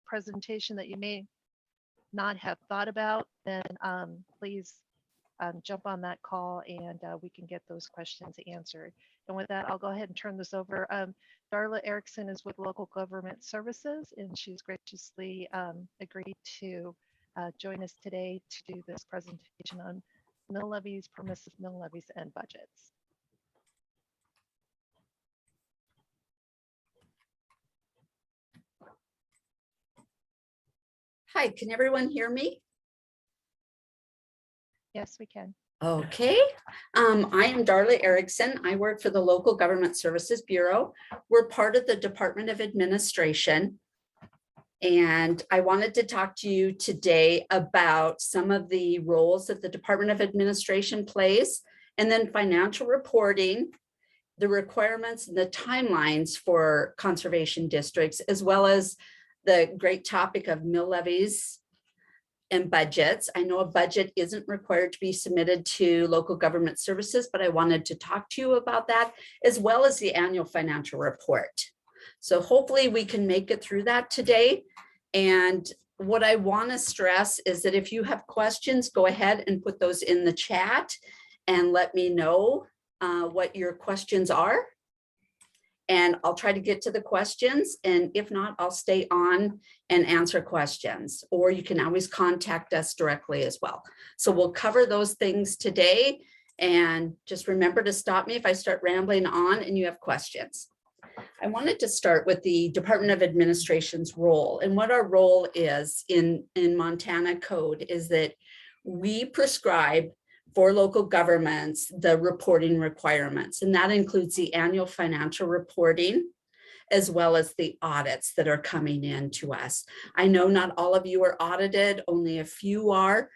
presentation that you may not have thought about, then please jump on that call and we can get those questions answered. And with that, I'll go ahead and turn this over. Darla Erickson is with Local Government Services, and she's graciously agreed to join us today to do this presentation on mill levies, permissive mill levies, and budgets. Hi, can everyone hear me? Yes, we can. Okay, I am Darla Erickson. I work for the Local Government Services Bureau. We're part of the Department of Administration. And I wanted to talk to you today about some of the roles that the Department of Administration plays, and then financial reporting, the requirements and the timelines for conservation districts, as well as the great topic of mill levies and budgets. I know a budget isn't required to be submitted to local government services, but I wanted to talk to you about that, as well as the annual financial report. So hopefully we can make it through that today. And what I want to stress is that if you have questions, go ahead and put those in the chat and let me know what your questions are. And I'll try to get to the questions. And if not, I'll stay on and answer questions, or you can always contact us directly as well. So we'll cover those things today. And just remember to stop me if I start rambling on and you have questions. I wanted to start with the Department of Administration's role. And what our role is in Montana code is that we prescribe for local governments the reporting requirements, and that includes the annual financial reporting as well as the audits that are coming in to us. I know not all of you are audited, only a few are,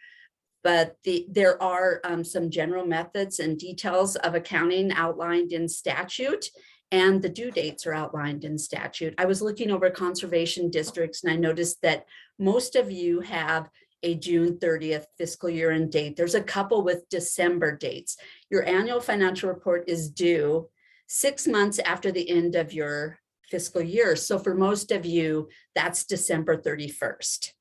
but there are some general methods and details of accounting outlined in statute, and the due dates are outlined in statute. I was looking over conservation districts and I noticed that most of you have a June 30th fiscal year end date. There's a couple with December dates. Your annual financial report is due 6 months after the end of your fiscal year. So for most of you, that's December 31st.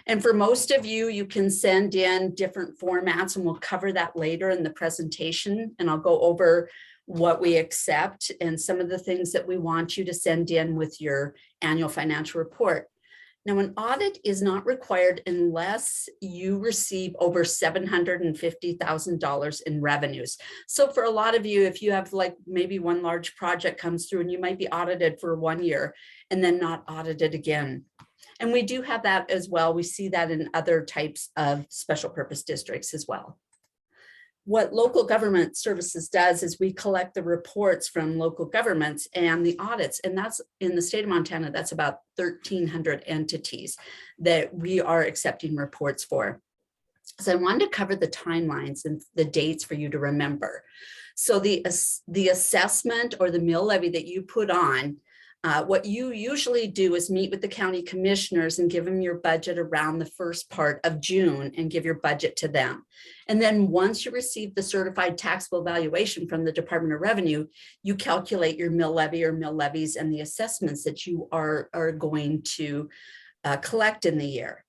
And for most of you, you can send in different formats, and we'll cover that later in the presentation. And I'll go over what we accept and some of the things that we want you to send in with your annual financial report. Now, an audit is not required unless you receive over $750,000 in revenues. So for a lot of you, if you have like maybe one large project comes through and you might be audited for 1 year and then not audited again. And we do have that as well. We see that in other types of special purpose districts as well. What local government services does is we collect the reports from local governments and the audits, and that's in the state of Montana, that's about 1,300 entities that we are accepting reports for. So I wanted to cover the timelines and the dates for you to remember. So the assessment or the mill levy that you put on, what you usually do is meet with the county commissioners and give them your budget around the first part of June and give your budget to them. And then once you receive the certified taxable valuation from the Department of Revenue, you calculate your mill levy or mill levies and the assessments that you are going to collect in the year.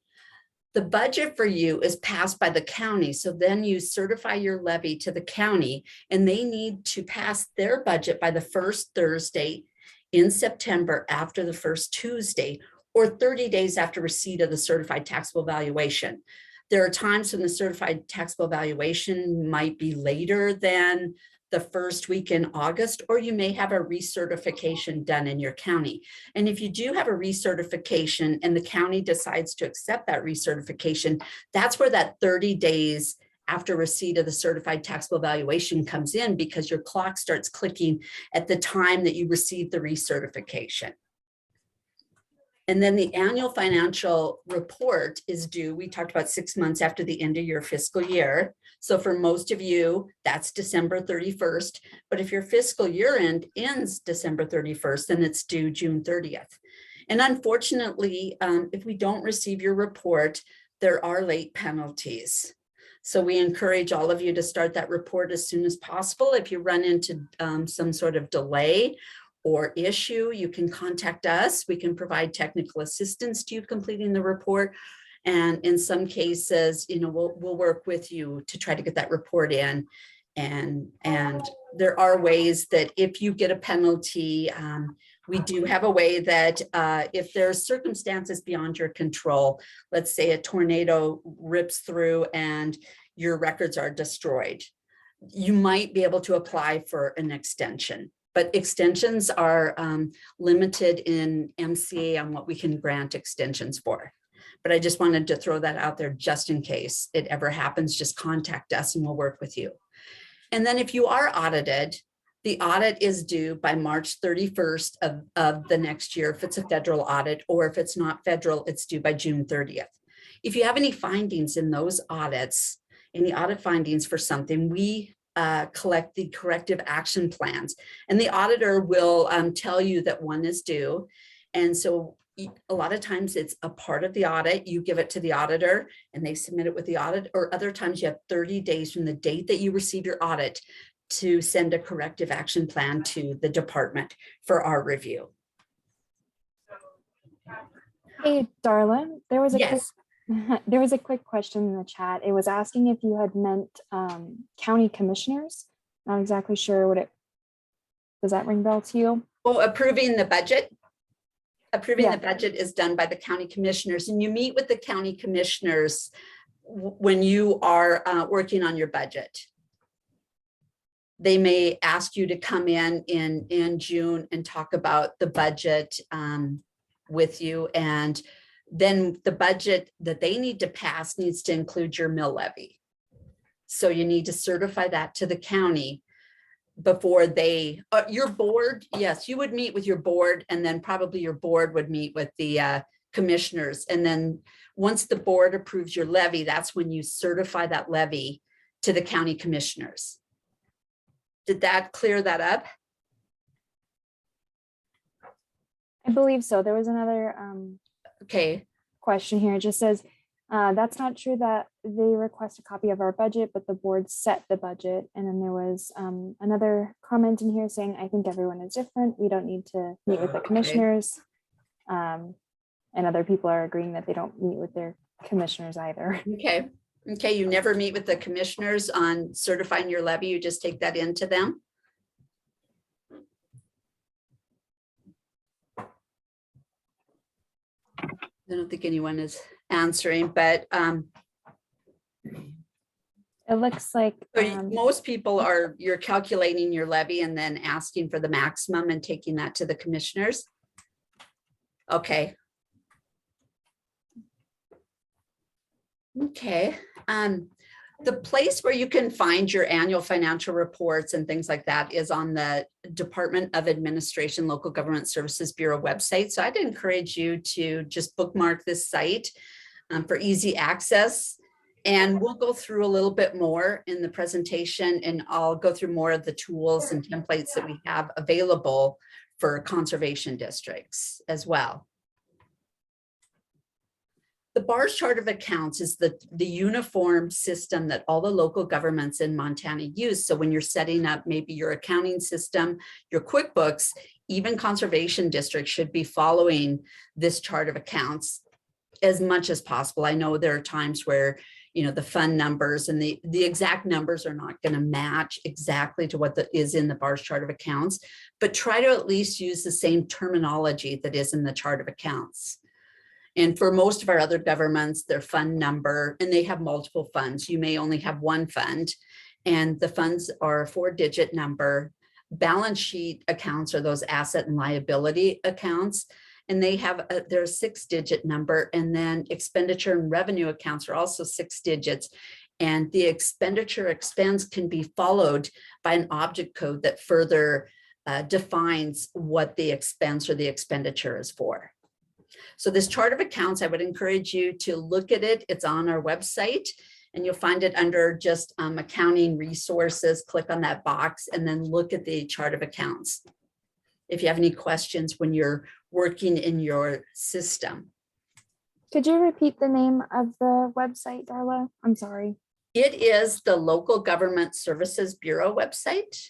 The budget for you is passed by the county. So then you certify your levy to the county, and they need to pass their budget by the first Thursday in September after the first Tuesday, or 30 days after receipt of the certified taxable valuation. There are times when the certified taxable valuation might be later than the first week in August, or you may have a recertification done in your county. And if you do have a recertification and the county decides to accept that recertification, that's where that 30 days after receipt of the certified taxable valuation comes in, because your clock starts clicking at the time that you receive the recertification. And then the annual financial report is due, we talked about 6 months after the end of your fiscal year. So for most of you, that's December 31st. But if your fiscal year end ends December 31st, then it's due June 30th. And unfortunately, if we don't receive your report, there are late penalties. So we encourage all of you to start that report as soon as possible. If you run into some sort of delay or issue, you can contact us. We can provide technical assistance to you completing the report. And in some cases, we'll work with you to try to get that report in. And there are ways that if you get a penalty, we do have a way that if there's circumstances beyond your control, let's say a tornado rips through and your records are destroyed, you might be able to apply for an extension. But extensions are limited in MCA on what we can grant extensions for. But I just wanted to throw that out there just in case it ever happens. Just contact us and we'll work with you. And then if you are audited, the audit is due by March 31st of the next year if it's a federal audit, or if it's not federal, it's due by June 30th. If you have any findings in those audits, any audit findings for something, we collect the corrective action plans, and the auditor will tell you that one is due. And so a lot of times it's a part of the audit, you give it to the auditor and they submit it with the audit, or other times you have 30 days from the date that you receive your audit to send a corrective action plan to the department for our review. Hey, Darla, there was a Yes. there was a quick question in the chat. It was asking if you had meant county commissioners. Not exactly sure what it, does that ring bell to you? Oh, approving the budget. Approving Yeah. the budget is done by the county commissioners, and you meet with the county commissioners when you are working on your budget. They may ask you to come in June and talk about the budget with you, and then the budget that they need to pass needs to include your mill levy. So you need to certify that to the county before they, your board, yes, you would meet with your board, and then probably your board would meet with the commissioners. And then once the board approves your levy, that's when you certify that levy to the county commissioners. Did that clear that up? I believe so. There was another Okay. question here. It just says, that's not true that they request a copy of our budget, but the board set the budget. And then there was another comment in here saying, I think everyone is different. We don't need to meet with the commissioners. And other people are agreeing that they don't meet with their commissioners either. Okay. Okay. You never meet with the commissioners on certifying your levy. You just take that into them. I don't think anyone is answering, but It looks like so most people are, you're calculating your levy and then asking for the maximum and taking that to the commissioners. Okay. Okay. The place where you can find your annual financial reports and things like that is on the Department of Administration Local Government Services Bureau website. So I'd encourage you to just bookmark this site for easy access. And we'll go through a little bit more in the presentation, and I'll go through more of the tools and templates that we have available for conservation districts as well. The BARS chart of accounts is the uniform system that all the local governments in Montana use. So when you're setting up maybe your accounting system, your QuickBooks, even conservation districts should be following this chart of accounts as much as possible. I know there are times where, you know, the fund numbers and the exact numbers are not going to match exactly to what is in the BARS chart of accounts, but try to at least use the same terminology that is in the chart of accounts. And for most of our other governments, their fund number, and they have multiple funds. You may only have one fund, and the funds are a 4-digit number. Balance sheet accounts are those asset and liability accounts, and they have their 6-digit number. And then expenditure and revenue accounts are also 6 digits. And the expenditure expense can be followed by an object code that further defines what the expense or the expenditure is for. So this chart of accounts, I would encourage you to look at it. It's on our website, and you'll find it under just accounting resources. Click on that box and then look at the chart of accounts if you have any questions when you're working in your system. Could you repeat the name of the website, Darla? I'm sorry. It is the Local Government Services Bureau website.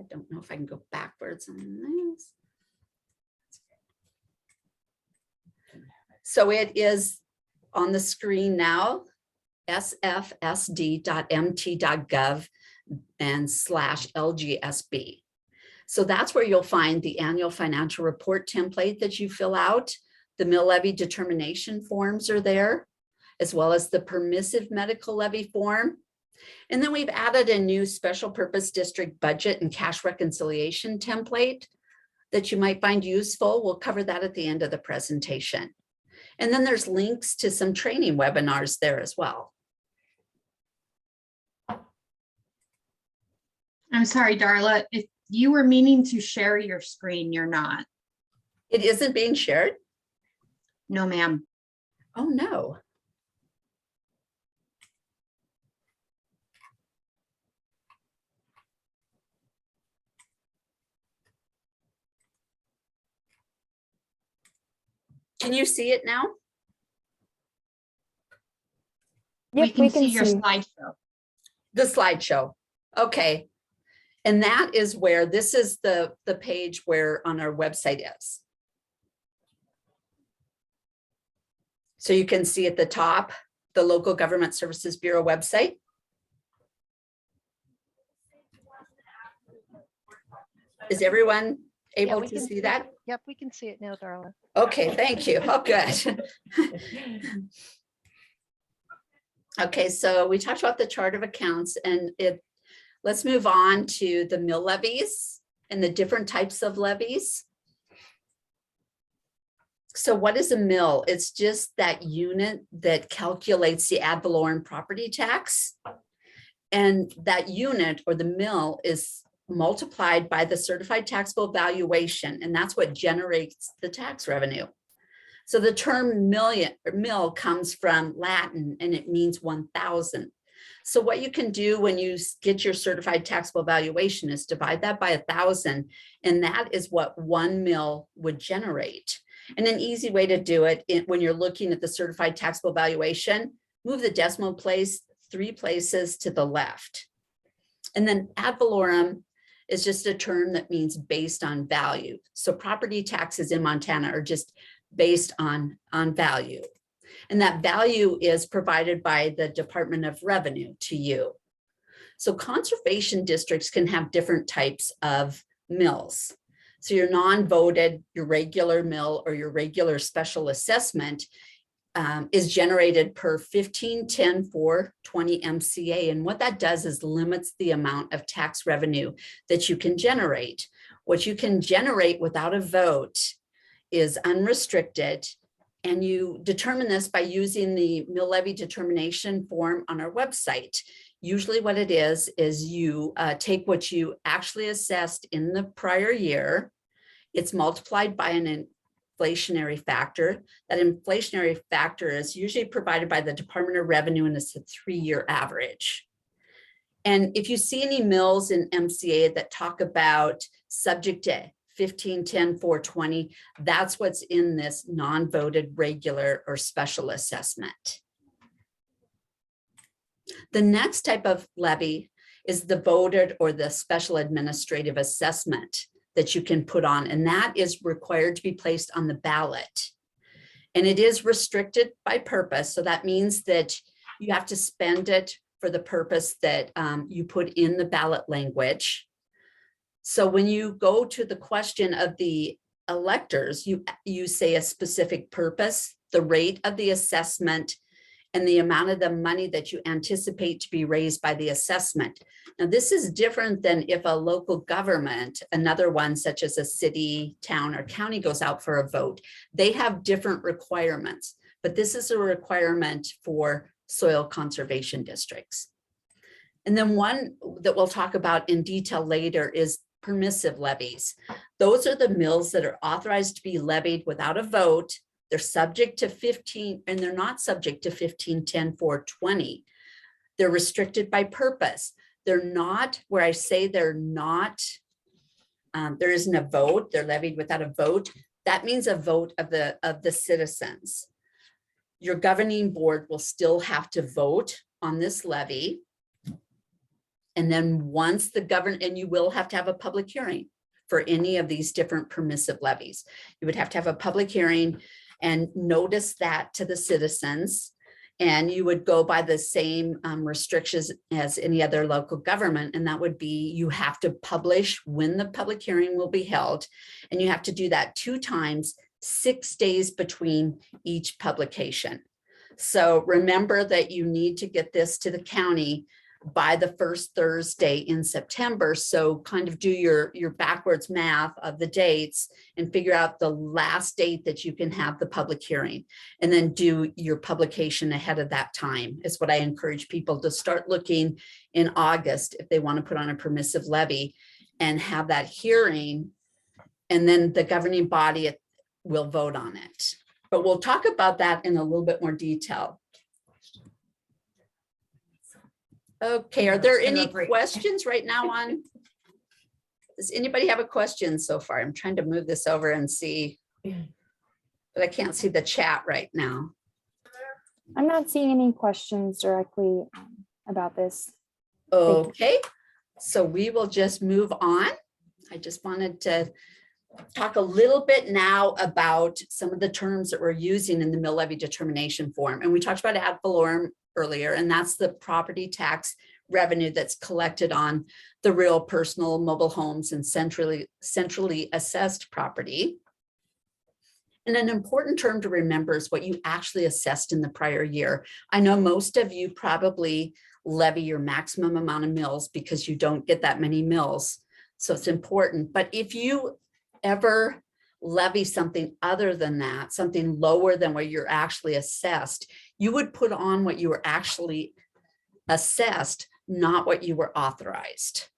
I don't know if I can go backwards on this. So it is on the screen now, sfsd.mt.gov and /LGSB. So that's where you'll find the annual financial report template that you fill out. The mill levy determination forms are there, as well as the permissive medical levy form. And then we've added a new special purpose district budget and cash reconciliation template that you might find useful. We'll cover that at the end of the presentation. And then there's links to some training webinars there as well. I'm sorry, Darla, if you were meaning to share your screen, you're not. It isn't being shared? No, ma'am. Oh, no. Can you see it now? Yep, we can see your slideshow. The slideshow. Okay. And that is where, this is the page where on our website is. So you can see at the top, the Local Government Services Bureau website. Is everyone able we to can see that? Yep, we can see it now, Darla. Okay, thank you. Oh, good. Okay, so we talked about the chart of accounts, and let's move on to the mill levies and the different types of levies. So what is a mill? It's just that unit that calculates the ad valorem property tax. And that unit or the mill is multiplied by the certified taxable valuation, and that's what generates the tax revenue. So the term mill comes from Latin, and it means 1,000. So what you can do when you get your certified taxable valuation is divide that by 1,000, and that is what 1 mill would generate. And an easy way to do it when you're looking at the certified taxable valuation, move the decimal place 3 places to the left. And then ad valorem is just a term that means based on value. So property taxes in Montana are just based on value. And that value is provided by the Department of Revenue to you. So conservation districts can have different types of mills. So your non-voted, your regular mill, or your regular special assessment is generated per 1510-420 MCA. And what that does is limits the amount of tax revenue that you can generate. What you can generate without a vote is unrestricted. And you determine this by using the mill levy determination form on our website. Usually what it is you take what you actually assessed in the prior year. It's multiplied by an inflationary factor. That inflationary factor is usually provided by the Department of Revenue, and it's a 3-year average. And if you see any mills in MCA that talk about subject to 1510-420, that's what's in this non-voted regular or special assessment. The next type of levy is the voted or the special administrative assessment that you can put on, and that is required to be placed on the ballot. And it is restricted by purpose. So that means that you have to spend it for the purpose that you put in the ballot language. So when you go to the question of the electors, you say a specific purpose, the rate of the assessment, and the amount of the money that you anticipate to be raised by the assessment. Now, this is different than if a local government, another one such as a city, town, or county goes out for a vote. They have different requirements, but this is a requirement for soil conservation districts. And then one that we'll talk about in detail later is permissive levies. Those are the mills that are authorized to be levied without a vote. They're subject to 15, and they're not subject to 1510-420. They're restricted by purpose. They're not, where I say they're not, there isn't a vote, they're levied without a vote. That means a vote of the citizens. Your governing board will still have to vote on this levy. And then once the government, and you will have to have a public hearing for any of these different permissive levies. You would have to have a public hearing and notice that to the citizens. And you would go by the same restrictions as any other local government. And that would be, you have to publish when the public hearing will be held. And you have to do that 2 times, 6 days between each publication. So remember that you need to get this to the county by the first Thursday in September. So kind of do your backwards math of the dates and figure out the last date that you can have the public hearing, and then do your publication ahead of that time is what I encourage people to start looking in August if they want to put on a permissive levy and have that hearing, and then the governing body will vote on it. But we'll talk about that in a little bit more detail. Okay, are there any questions right now on? Does anybody have a question so far? I'm trying to move this over and see, but I can't see the chat right now. I'm not seeing any questions directly about this. Okay, so we will just move on. I just wanted to talk a little bit now about some of the terms that we're using in the mill levy determination form. And we talked about ad valorem earlier, and that's the property tax revenue that's collected on the real, personal, mobile homes and centrally assessed property. And an important term to remember is what you actually assessed in the prior year. I know most of you probably levy your maximum amount of mills because you don't get that many mills. So it's important. But if you ever levy something other than that, something lower than what you're actually assessed, you would put on what you were actually assessed, not what you were authorized.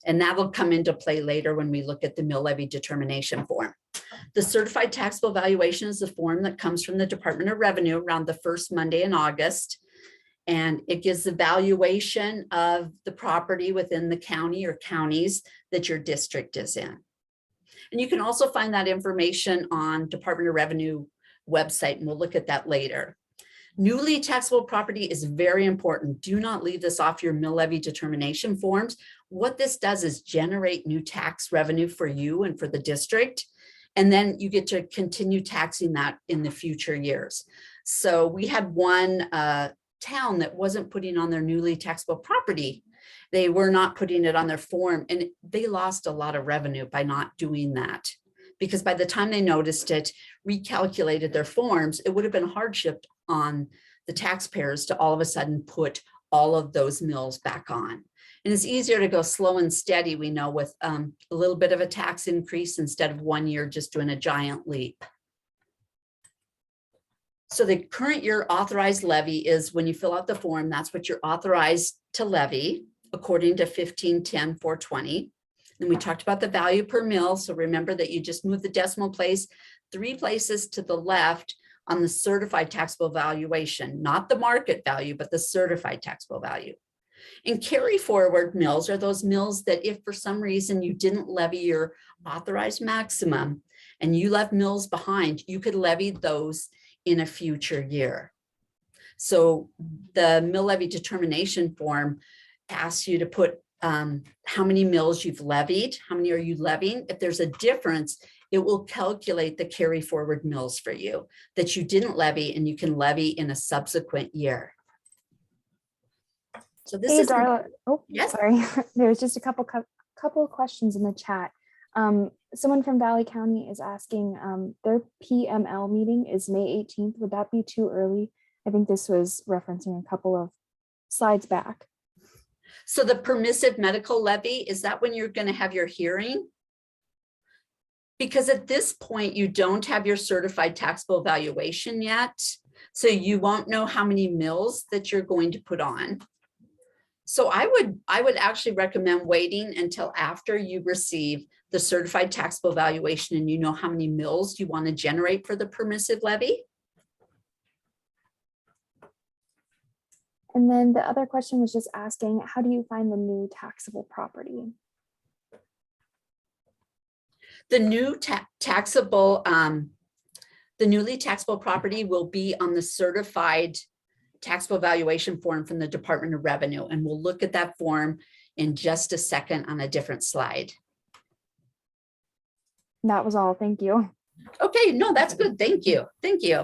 And that will come into play later when we look at the mill levy determination form. The certified taxable valuation is the form that comes from the Department of Revenue around the first Monday in August. And it gives the valuation of the property within the county or counties that your district is in. And you can also find that information on Department of Revenue website, and we'll look at that later. Newly taxable property is very important. Do not leave this off your mill levy determination forms. What this does is generate new tax revenue for you and for the district. And then you get to continue taxing that in the future years. So we had one town that wasn't putting on their newly taxable property. They were not putting it on their form, and they lost a lot of revenue by not doing that. Because by the time they noticed it, recalculated their forms, it would have been a hardship on the taxpayers to all of a sudden put all of those mills back on. And it's easier to go slow and steady, we know, with a little bit of a tax increase instead of 1 year just doing a giant leap. So the current year authorized levy is when you fill out the form, that's what you're authorized to levy according to 1510-420. And we talked about the value per mill. So remember that you just move the decimal place 3 places to the left on the certified taxable valuation, not the market value, but the certified taxable value. And carry forward mills are those mills that if for some reason you didn't levy your authorized maximum and you left mills behind, you could levy those in a future year. So the mill levy determination form asks you to put how many mills you've levied, how many are you levying. If there's a difference, it will calculate the carry forward mills for you that you didn't levy, and you can levy in a subsequent year. So this Hey, is Darla. Oh, yes. sorry. There was just a couple of questions in the chat. Someone from Valley County is asking, their PML meeting is May 18th. Would that be too early? I think this was referencing a couple of slides back. So the permissive medical levy, is that when you're going to have your hearing? Because at this point, you don't have your certified taxable valuation yet. So you won't know how many mills that you're going to put on. So I would actually recommend waiting until after you receive the certified taxable valuation and you know how many mills you want to generate for the permissive levy. And then the other question was just asking, how do you find the new taxable property? The new taxable, the newly taxable property will be on the certified taxable valuation form from the Department of Revenue. And we'll look at that form in just a second on a different slide. That was all. Thank you. Okay, no, that's good. Thank you. Thank you.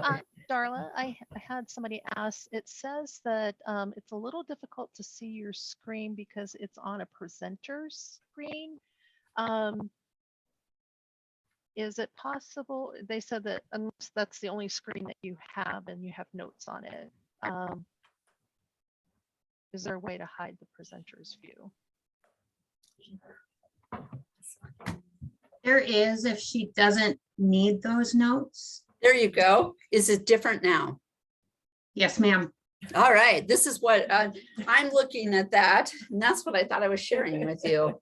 Darla, I had somebody ask, it says that it's a little difficult to see your screen because it's on a presenter's screen. Is it possible, they said that unless that's the only screen that you have and you have notes on it, is there a way to hide the presenter's view? There is, if she doesn't need those notes. There you go. Is it different now? Yes, ma'am. All right, this is what I'm looking at that. And that's what I thought I was sharing with you.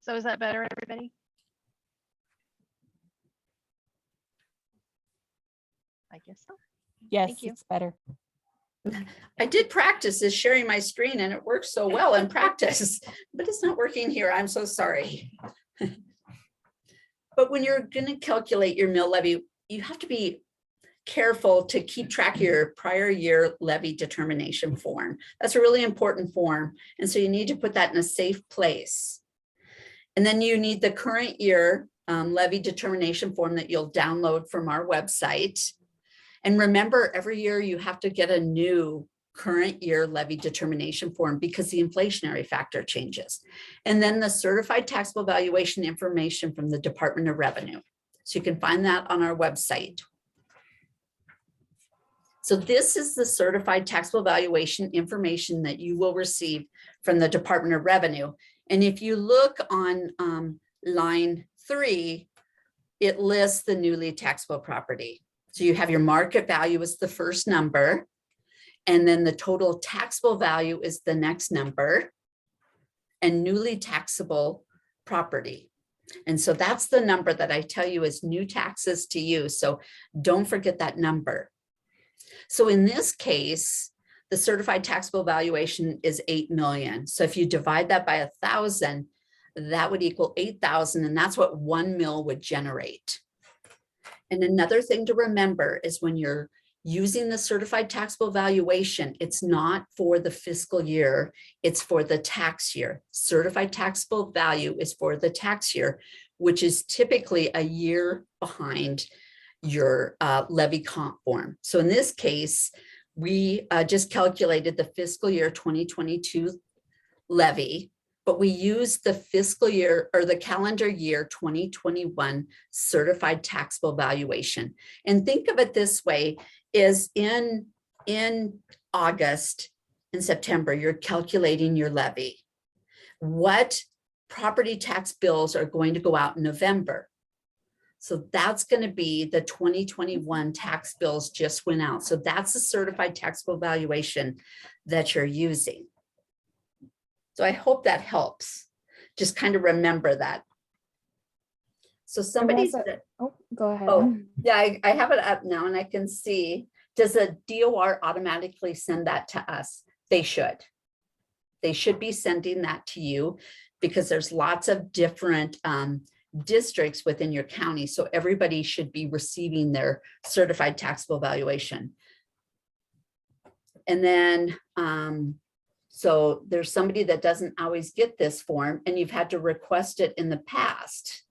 So is that better, everybody? I guess so. Yes, Thank you. it's better. I did practice this sharing my screen and it works so well in practice, but it's not working here. I'm so sorry. But when you're going to calculate your mill levy, you have to be careful to keep track of your prior year levy determination form. That's a really important form. And so you need to put that in a safe place. And then you need the current year levy determination form that you'll download from our website. And remember, every year you have to get a new current year levy determination form because the inflationary factor changes. And then the certified taxable valuation information from the Department of Revenue. So you can find that on our website. So this is the certified taxable valuation information that you will receive from the Department of Revenue. And if you look on line 3, it lists the newly taxable property. So you have your market value as the first number, and then the total taxable value is the next number, and newly taxable property. And so that's the number that I tell you is new taxes to you. So don't forget that number. So in this case, the certified taxable valuation is 8 million. So if you divide that by 1,000, that would equal 8,000, and that's what 1 mil would generate. And another thing to remember is when you're using the certified taxable valuation, it's not for the fiscal year, it's for the tax year. Certified taxable value is for the tax year, which is typically a year behind your levy comp form. So in this case, we just calculated the fiscal year 2022 levy, but we used the fiscal year or the calendar year 2021 certified taxable valuation. And think of it this way, is in August and September, you're calculating your levy. What property tax bills are going to go out in November? So that's going to be the 2021 tax bills just went out. So that's the certified taxable valuation that you're using. So I hope that helps. Just kind of remember that. So somebody said, Oh, go ahead. oh, yeah, I have it up now and I can see, does a DOR automatically send that to us? They should. They should be sending that to you because there's lots of different districts within your county. So everybody should be receiving their certified taxable valuation. And then, so there's somebody that doesn't always get this form and you've had to request it in the past.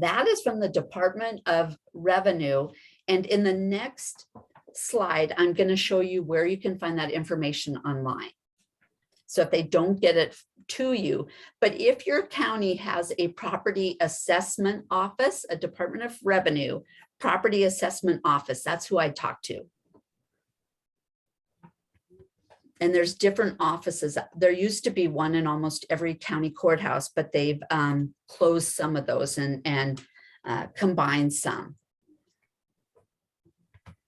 That is from the Department of Revenue. And in the next slide, I'm going to show you where you can find that information online. So if they don't get it to you, but if your county has a property assessment office, a Department of Revenue property assessment office, that's who I talk to. And there's different offices. There used to be one in almost every county courthouse, but they've closed some of those and combined some.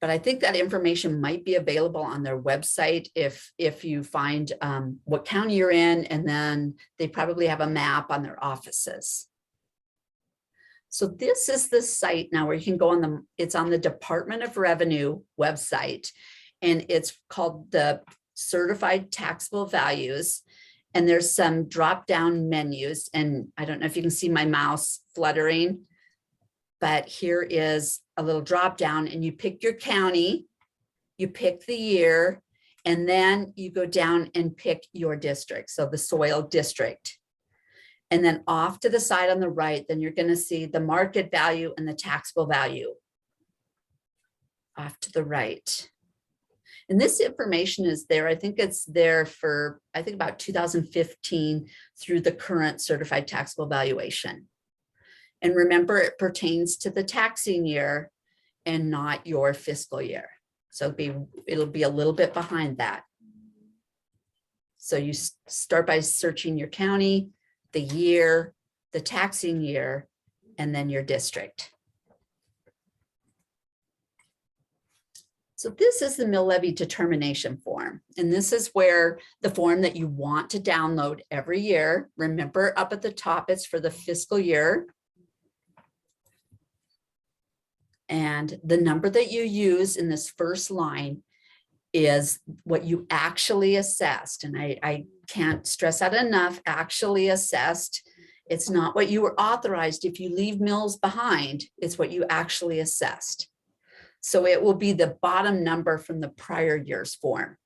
But I think that information might be available on their website if you find what county you're in, and then they probably have a map on their offices. So this is the site now where you can go on it's on the Department of Revenue website, and it's called the Certified Taxable Values. And there's some drop-down menus, and I don't know if you can see my mouse fluttering, but here is a little drop down and you pick your county, you pick the year, And then you go down and pick your district. So the soil district. And then off to the side on the right, then you're going to see the market value and the taxable value. Off to the right. And this information is there. I think it's there for, I think about 2015 through the current certified taxable valuation. And remember, it pertains to the taxing year and not your fiscal year. So it'll be a little bit behind that. So you start by searching your county, the year, the taxing year, and then your district. So this is the mill levy determination form. And this is where the form that you want to download every year. Remember, up at the top, it's for the fiscal year. And the number that you use in this first line is what you actually assessed. And I can't stress that enough, actually assessed. It's not what you were authorized. If you leave mills behind, it's what you actually assessed. So it will be the bottom number from the prior year's form.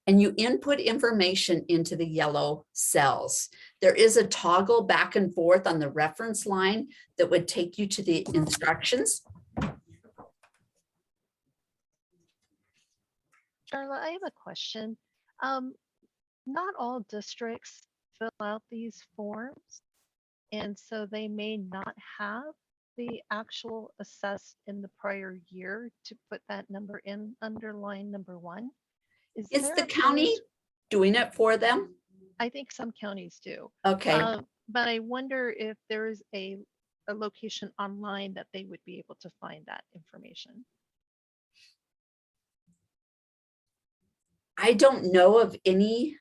And you input information into the yellow cells. There is a toggle back and forth on the reference line that would take you to the instructions. Darla, I have a question. Not all districts fill out these forms, and so they may not have the actual assessed in the prior year to put that number in under line number 1. Is there the a county place- doing it for them? I think some counties do. Okay. But I wonder if there is a location online that they would be able to find that information. I don't know of any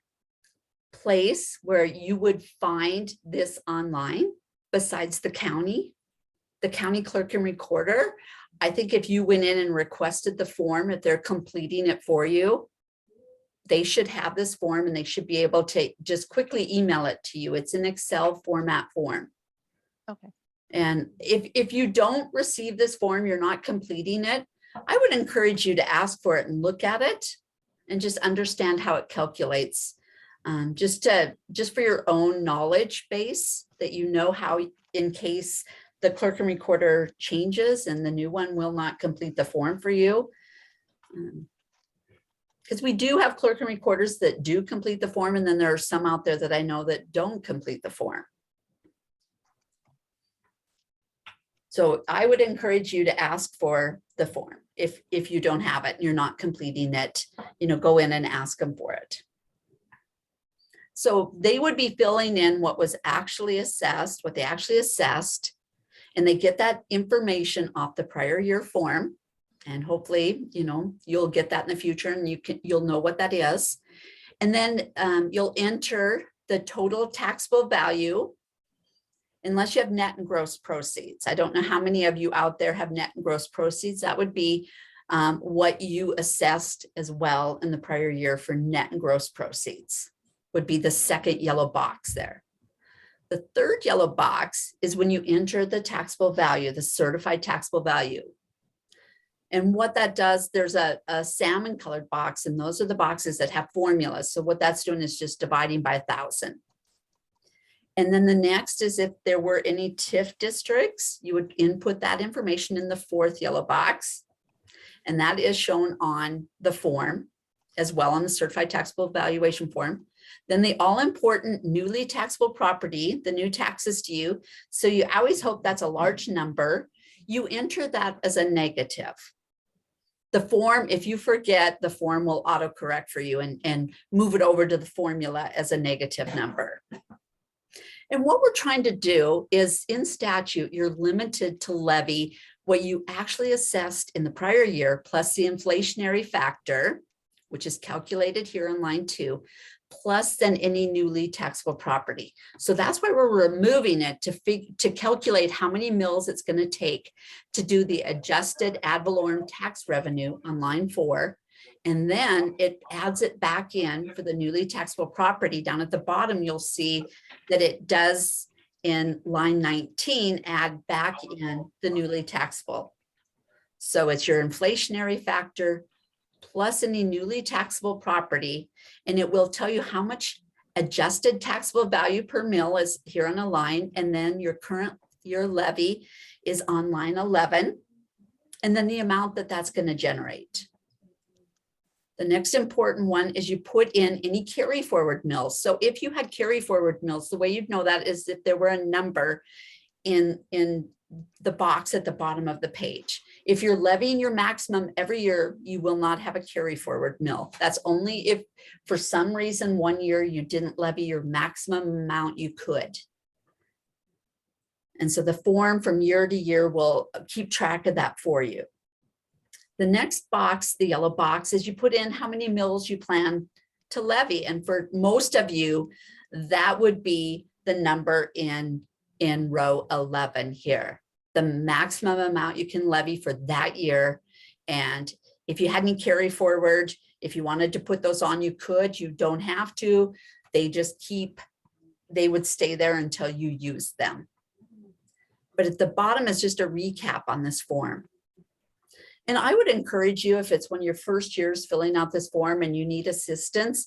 place where you would find this online besides the county clerk and recorder. I think if you went in and requested the form, if they're completing it for you, they should have this form and they should be able to just quickly email it to you. It's an Excel format form. Okay. And if you don't receive this form, you're not completing it, I would encourage you to ask for it and look at it and just understand how it calculates. Just for your own knowledge base, that you know how, in case the clerk and recorder changes and the new one will not complete the form for you. Because we do have clerk and recorders that do complete the form, and then there are some out there that I know that don't complete the form. So I would encourage you to ask for the form. If you don't have it and you're not completing it, go in and ask them for it. So they would be filling in what was actually assessed, what they actually assessed, and they get that information off the prior year form. And hopefully, you'll get that in the future and you'll know what that is. And then you'll enter the total taxable value, unless you have net and gross proceeds. I don't know how many of you out there have net and gross proceeds. That would be what you assessed as well in the prior year for net and gross proceeds, would be the second yellow box there. The third yellow box is when you enter the taxable value, the certified taxable value. And what that does, there's a salmon colored box, and those are the boxes that have formulas. So what that's doing is just dividing by 1,000. And then the next is if there were any TIF districts, you would input that information in the fourth yellow box. And that is shown on the form as well, on the certified taxable valuation form. Then the all important newly taxable property, the new taxes to you. So you always hope that's a large number. You enter that as a negative. The form, if you forget, the form will autocorrect for you and move it over to the formula as a negative number. And what we're trying to do is, in statute, you're limited to levy what you actually assessed in the prior year, plus the inflationary factor, which is calculated here in line 2, plus then any newly taxable property. So that's why we're removing it to calculate how many mills it's going to take to do the adjusted ad valorem tax revenue on line 4. And then it adds it back in for the newly taxable property. Down at the bottom, you'll see that it does in line 19 add back in the newly taxable. So it's your inflationary factor plus any newly taxable property, and it will tell you how much adjusted taxable value per mill is here on a line, and then your current year levy is on line 11, and then the amount that that's going to generate. The next important one is you put in any carry forward mills. So if you had carry forward mills, the way you'd know that is if there were a number in the box at the bottom of the page. If you're levying your maximum every year, you will not have a carry forward mill. That's only if for some reason one year you didn't levy your maximum amount you could. And so the form from year to year will keep track of that for you. The next box, the yellow box, is you put in how many mills you plan to levy. And for most of you, that would be the number in row 11 here, the maximum amount you can levy for that year. And if you had any carry forward, if you wanted to put those on, you could, you don't have to. They would stay there until you use them. But at the bottom is just a recap on this form. And I would encourage you, if it's one of your first years filling out this form and you need assistance,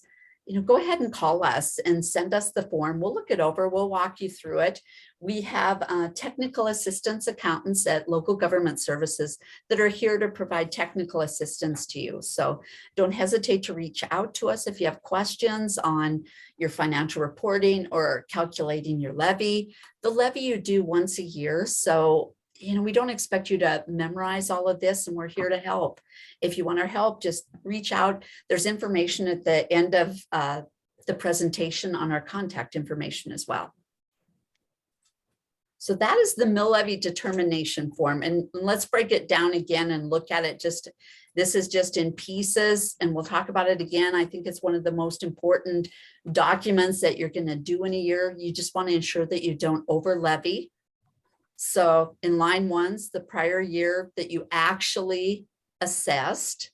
go ahead and call us and send us the form. We'll look it over. We'll walk you through it. We have technical assistance accountants at local government services that are here to provide technical assistance to you. So don't hesitate to reach out to us if you have questions on your financial reporting or calculating your levy. The levy you do once a year. So we don't expect you to memorize all of this, and we're here to help. If you want our help, just reach out. There's information at the end of the presentation on our contact information as well. So that is the mill levy determination form. And let's break it down again and look at it. This is just in pieces, and we'll talk about it again. I think it's one of the most important documents that you're going to do in a year. You just want to ensure that you don't over levy. So in line 1's the prior year that you actually assessed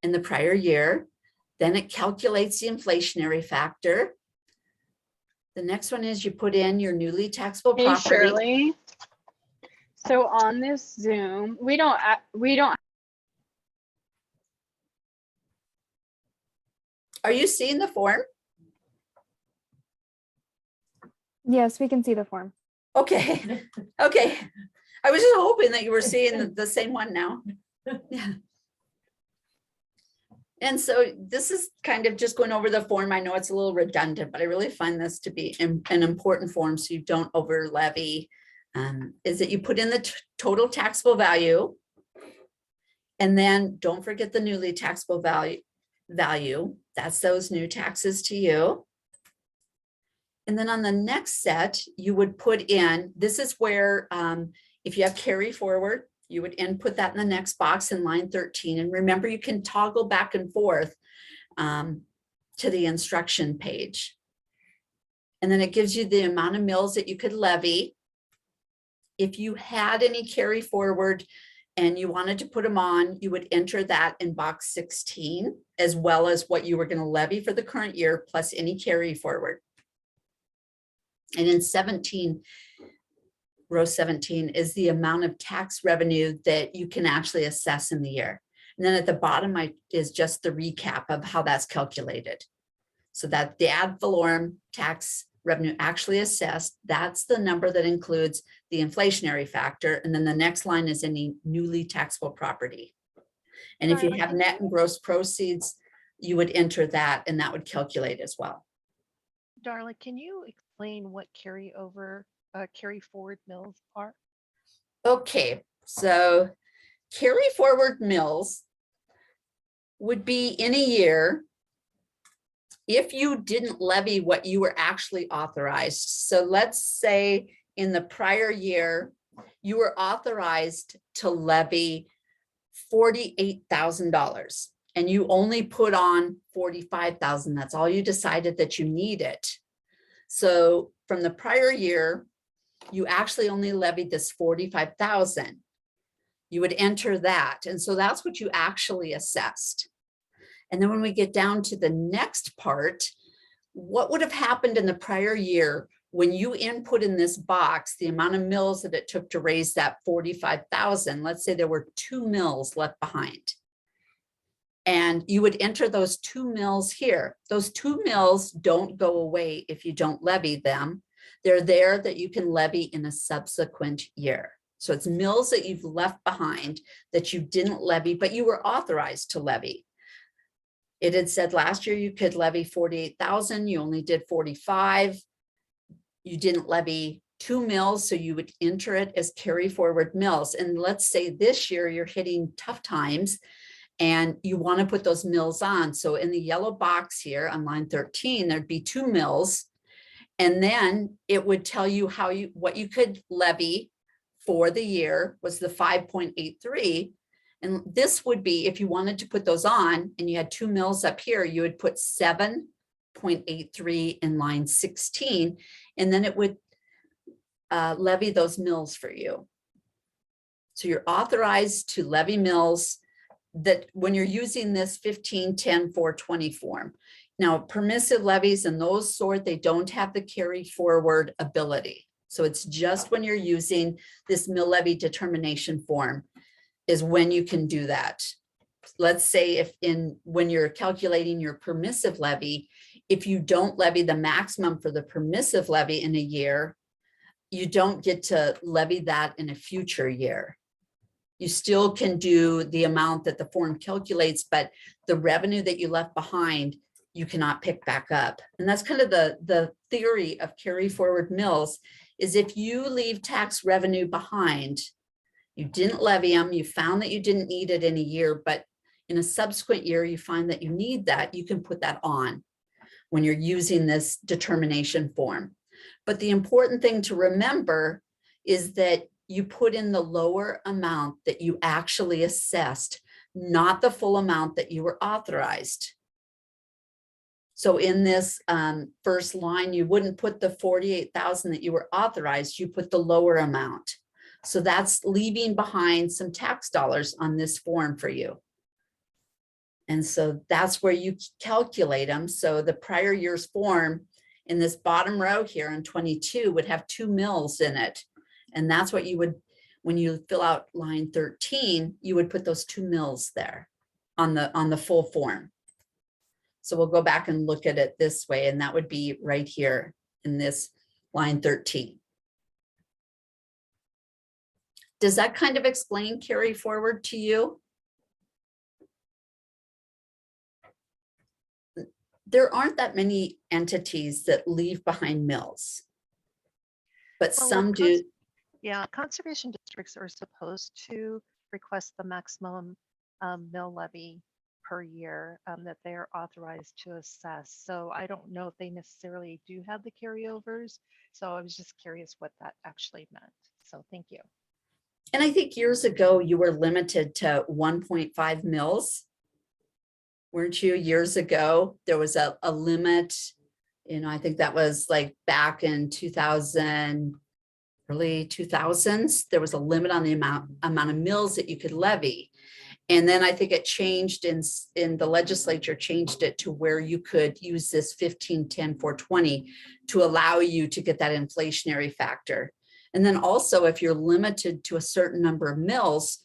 in the prior year, then it calculates the inflationary factor. The next one is you put in your newly taxable Hey, property. Shirley. So on this Zoom, we don't. Are you seeing the form? Yes, we can see the form. Okay. Okay. I was just hoping that you were seeing the same one now. Yeah. And so this is kind of just going over the form. I know it's a little redundant, but I really find this to be an important form so you don't over levy. Is that you put in the total taxable value, and then don't forget the newly taxable value. That's those new taxes to you. And then on the next set, you would put in, this is where if you have carry forward, you would input that in the next box in line 13. And remember, you can toggle back and forth to the instruction page. And then it gives you the amount of mills that you could levy. If you had any carry forward and you wanted to put them on, you would enter that in box 16, as well as what you were going to levy for the current year, plus any carry forward. And in 17, row 17 is the amount of tax revenue that you can actually assess in the year. And then at the bottom is just the recap of how that's calculated. So that the ad valorem tax revenue actually assessed, that's the number that includes the inflationary factor. And then the next line is any newly taxable property. And if you have net and gross proceeds, you would enter that, and that would calculate as well. Darla, can you explain what carry forward mills are? Okay, so carry forward mills would be in a year if you didn't levy what you were actually authorized. So let's say in the prior year, you were authorized to levy $48,000 and you only put on $45,000. That's all you decided that you needed. So from the prior year, you actually only levied this $45,000. You would enter that. And so that's what you actually assessed. And then when we get down to the next part, what would have happened in the prior year when you input in this box the amount of mills that it took to raise that $45,000? Let's say there were 2 mills left behind. And you would enter those 2 mills here. Those 2 mills don't go away if you don't levy them. They're there that you can levy in a subsequent year. So it's mills that you've left behind that you didn't levy, but you were authorized to levy. It had said last year you could levy 48,000, you only did 45. You didn't levy 2 mills, so you would enter it as carry forward mills. And let's say this year you're hitting tough times and you want to put those mills on. So in the yellow box here on line 13, there'd be 2 mills. And then it would tell you what you could levy for the year was the 5.83. And this would be, if you wanted to put those on and you had 2 mills up here, you would put 7.83 in line 16, and then it would levy those mills for you. So you're authorized to levy mills that when you're using this 15-10-420 form. Now, permissive levies and those sort, they don't have the carry forward ability. So it's just when you're using this mill levy determination form is when you can do that. Let's say when you're calculating your permissive levy, if you don't levy the maximum for the permissive levy in a year, you don't get to levy that in a future year. You still can do the amount that the form calculates, but the revenue that you left behind, you cannot pick back up. And that's kind of the theory of carry forward mills, is if you leave tax revenue behind, you didn't levy them, you found that you didn't need it in a year, but in a subsequent year, you find that you need that, you can put that on when you're using this determination form. But the important thing to remember is that you put in the lower amount that you actually assessed, not the full amount that you were authorized. So in this first line, you wouldn't put the 48,000 that you were authorized, you put the lower amount. So that's leaving behind some tax dollars on this form for you. And so that's where you calculate them. So the prior year's form in this bottom row here in 22 would have 2 mills in it. And that's what you would, when you fill out line 13, you would put those 2 mills there on the full form. So we'll go back and look at it this way, and that would be right here in this line 13. Does that kind of explain carry forward to you? There aren't that many entities that leave behind mills, but Well, some do. Yeah, conservation districts are supposed to request the maximum mill levy per year that they are authorized to assess. So I don't know if they necessarily do have the carryovers. So I was just curious what that actually meant. So thank you. And I think years ago, you were limited to 1.5 mils. Weren't you? Years ago, there was a limit, I think that was like back in 2000, early 2000s, there was a limit on the amount of mills that you could levy. And then I think it changed in the legislature, changed it to where you could use this 15-10-420 to allow you to get that inflationary factor. And then also, if you're limited to a certain number of mills,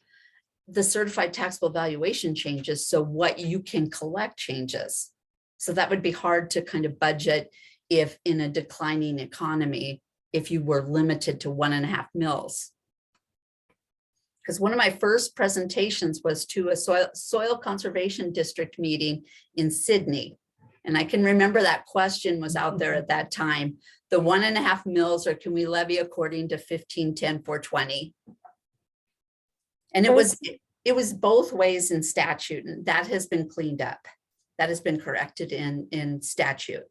the certified taxable valuation changes. So what you can collect changes. So that would be hard to kind of budget if in a declining economy, if you were limited to 1.5 mils. Because one of my first presentations was to a soil conservation district meeting in Sydney. And I can remember that question was out there at that time, the 1.5 mils, or can we levy according to 15-10-420? And it was both ways in statute, and that has been cleaned up. That has been corrected in statute.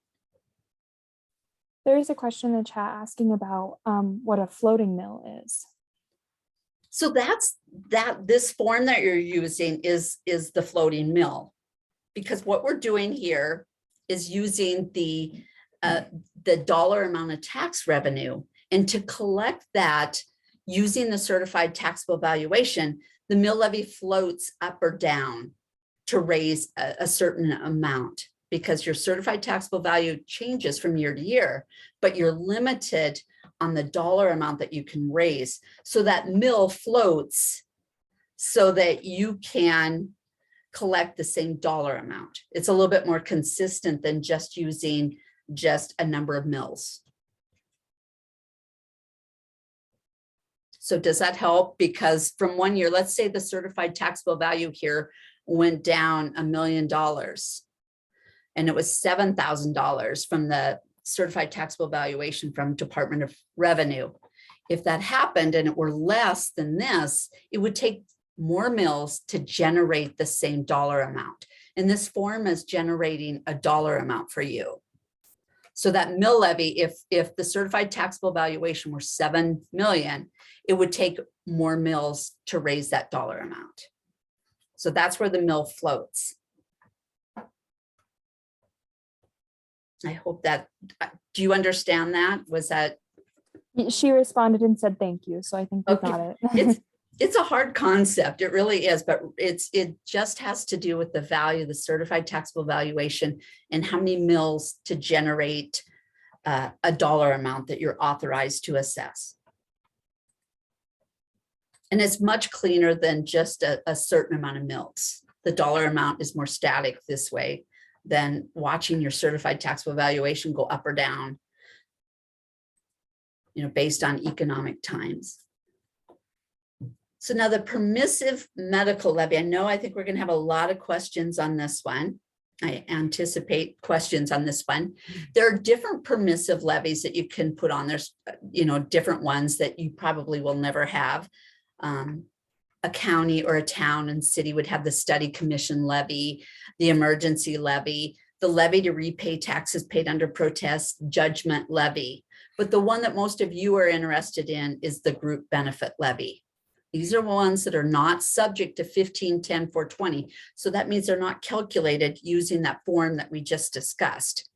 There is a question in the chat asking about what a floating mill is. So this form that you're using is the floating mill, because what we're doing here is using the dollar amount of tax revenue, and to collect that using the certified taxable valuation, the mill levy floats up or down to raise a certain amount, because your certified taxable value changes from year to year, but you're limited on the dollar amount that you can raise. So that mill floats so that you can collect the same dollar amount. It's a little bit more consistent than just using just a number of mills. So does that help? Because from one year, let's say the certified taxable value here went down $1 million and it was $7,000 from the certified taxable valuation from Department of Revenue. If that happened and it were less than this, it would take more mills to generate the same dollar amount. And this form is generating a dollar amount for you. So that mill levy, if the certified taxable valuation were 7 million, it would take more mills to raise that dollar amount. So that's where the mill floats. I hope that, do you understand that? Was that? She responded and said, thank you. So I think we Okay. got it. It's a hard concept. It really is, but it just has to do with the value, the certified taxable valuation, and how many mills to generate a dollar amount that you're authorized to assess. And it's much cleaner than just a certain amount of mills. The dollar amount is more static this way than watching your certified taxable valuation go up or down, based on economic times. So now the permissive medical levy, I think we're going to have a lot of questions on this one. I anticipate questions on this one. There are different permissive levies that you can put on. There's, different ones that you probably will never have. A county or a town and city would have the study commission levy, the emergency levy, the levy to repay taxes paid under protest, judgment levy. But the one that most of you are interested in is the group benefit levy. These are ones that are not subject to 1510-420. So that means they're not calculated using that form that we just discussed.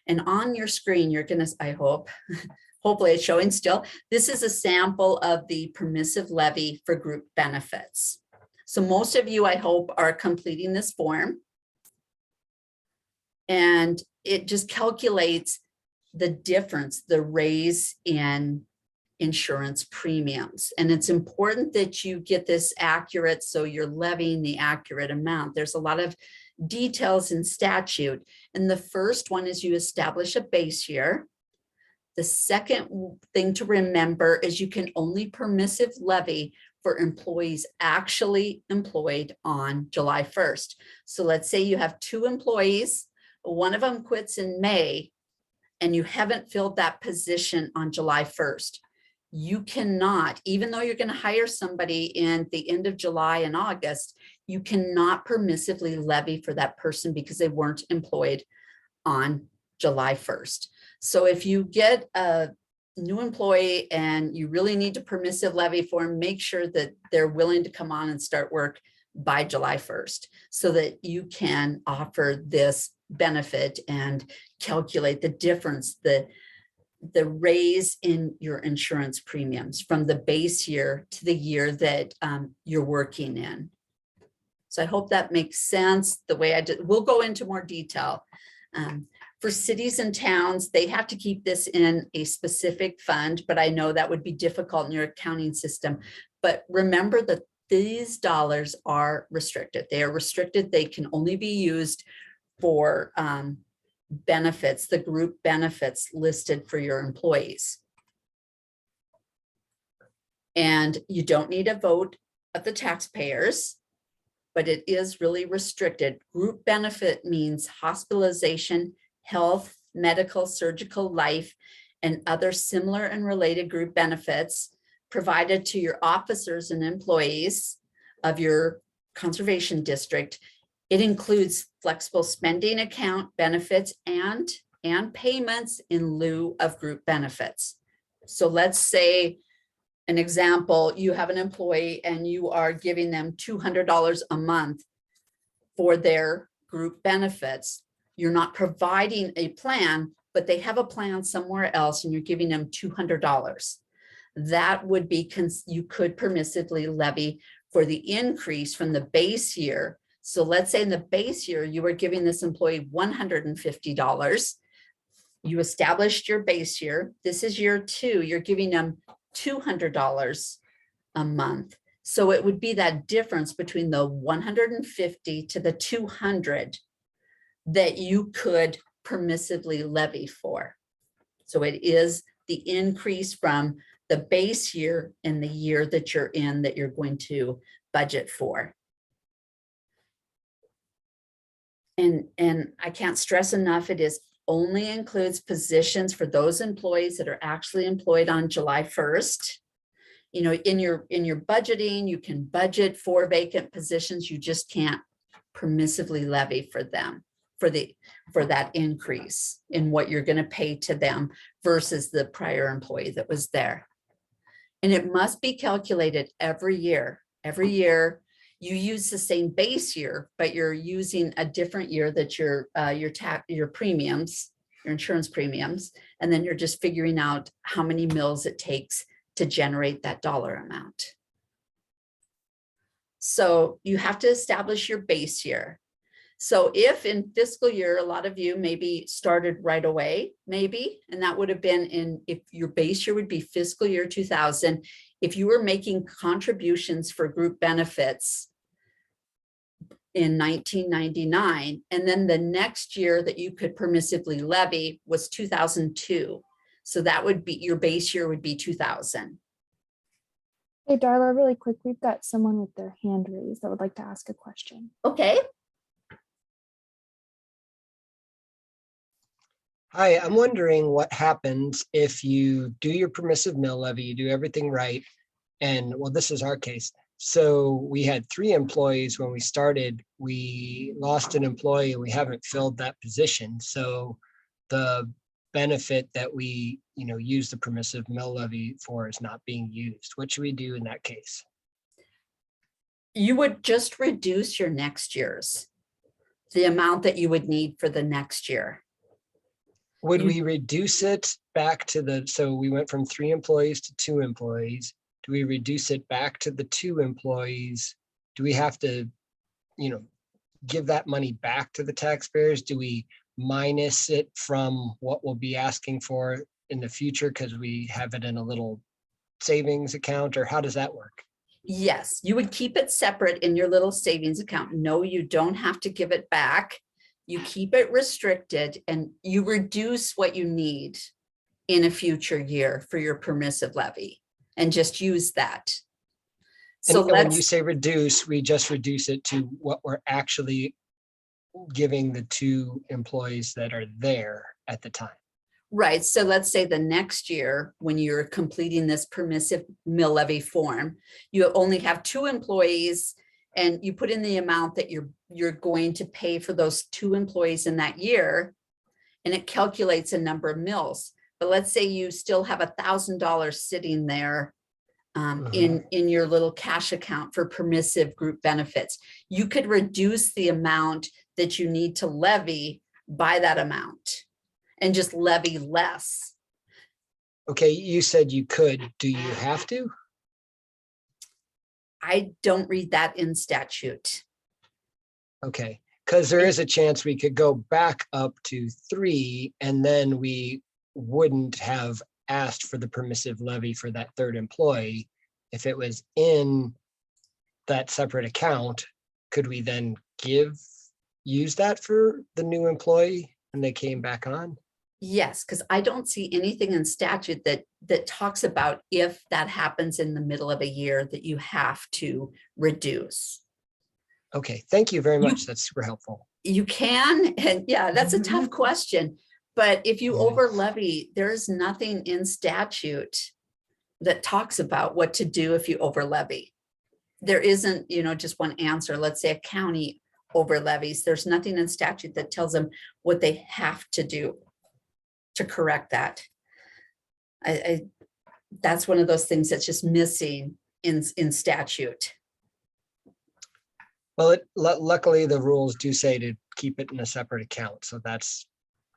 And on your screen, you're going to, I hope, hopefully it's showing still, this is a sample of the permissive levy for group benefits. So most of you, I hope, are completing this form. And it just calculates the difference, the raise in insurance premiums. And it's important that you get this accurate, so you're levying the accurate amount. There's a lot of details in statute. And the first one is you establish a base year. The second thing to remember is you can only permissive levy for employees actually employed on July 1st. So let's say you have 2 employees, one of them quits in May, and you haven't filled that position on July 1st. You cannot, even though you're going to hire somebody in the end of July and August, you cannot permissively levy for that person because they weren't employed on July 1st. So if you get a new employee and you really need to permissive levy for them, make sure that they're willing to come on and start work by July 1st so that you can offer this benefit and calculate the difference, the raise in your insurance premiums from the base year to the year that you're working in. So I hope that makes sense the way I did. We'll go into more detail. For cities and towns, they have to keep this in a specific fund, but I know that would be difficult in your accounting system. But remember that these dollars are restricted. They are restricted. They can only be used for benefits, the group benefits listed for your employees. And you don't need a vote of the taxpayers, but it is really restricted. Group benefit means hospitalization, health, medical, surgical, life, and other similar and related group benefits provided to your officers and employees of your conservation district. It includes flexible spending account benefits and payments in lieu of group benefits. So let's say, an example, you have an employee and you are giving them $200 a month for their group benefits. You're not providing a plan, but they have a plan somewhere else and you're giving them $200. That would be, you could permissively levy for the increase from the base year. So let's say in the base year, you were giving this employee $150. You established your base year. This is year 2. You're giving them $200 a month. So it would be that difference between the 150 to the 200 that you could permissively levy for. So it is the increase from the base year and the year that you're in that you're going to budget for. And I can't stress enough, it is only includes positions for those employees that are actually employed on July 1st. You know, in your budgeting, you can budget for vacant positions, you just can't permissively levy for them, for that increase in what you're going to pay to them versus the prior employee that was there. And it must be calculated every year. Every year you use the same base year, but you're using a different year that your premiums, your insurance premiums, and then you're just figuring out how many mills it takes to generate that dollar amount. So you have to establish your base year. So if in fiscal year, a lot of you maybe started right away, maybe, and that would have been if your base year would be fiscal year 2000, if you were making contributions for group benefits in 1999, and then the next year that you could permissively levy was 2002. So that would be, your base year would be 2000. Hey, Darla, really quick, we've got someone with their hand raised that would like to ask a question. Okay. Hi, I'm wondering what happens if you do your permissive mill levy, you do everything right. And well, this is our case. So we had 3 employees when we started. We lost an employee and we haven't filled that position. So the benefit that we, use the permissive mill levy for is not being used. What should we do in that case? You would just reduce your next year's, the amount that you would need for the next year. Would we reduce it back to so we went from 3 employees to 2 employees. Do we reduce it back to the 2 employees? Do we have to, give that money back to the taxpayers? Do we minus it from what we'll be asking for in the future because we have it in a little savings account, or how does that work? Yes, you would keep it separate in your little savings account. No, you don't have to give it back. You keep it restricted and you reduce what you need in a future year for your permissive levy and just use that. So and when you say reduce, we just reduce it to what we're actually giving the 2 employees that are there at the time. Right. So let's say the next year, when you're completing this permissive mill levy form, you only have 2 employees and you put in the amount that you're going to pay for those 2 employees in that year, and it calculates a number of mills. But let's say you still have $1,000 sitting there in your little cash account for permissive group benefits. You could reduce the amount that you need to levy by that amount and just levy less. Okay, you said you could. Do you have to? I don't read that in statute. Okay, because there is a chance we could go back up to 3 and then we wouldn't have asked for the permissive levy for that 3rd employee. If it was in that separate account, could we then use that for the new employee when they came back on? Yes, because I don't see anything in statute that talks about if that happens in the middle of a year that you have to reduce. Okay, thank you very much. That's super helpful. You can, and yeah, that's a tough question. But if you over levy, there's nothing in statute that talks about what to do if you over levy. There isn't, just one answer. Let's say a county over levies. There's nothing in statute that tells them what they have to do to correct that. That's one of those things that's just missing in statute. Well, luckily the rules do say to keep it in a separate account, so that's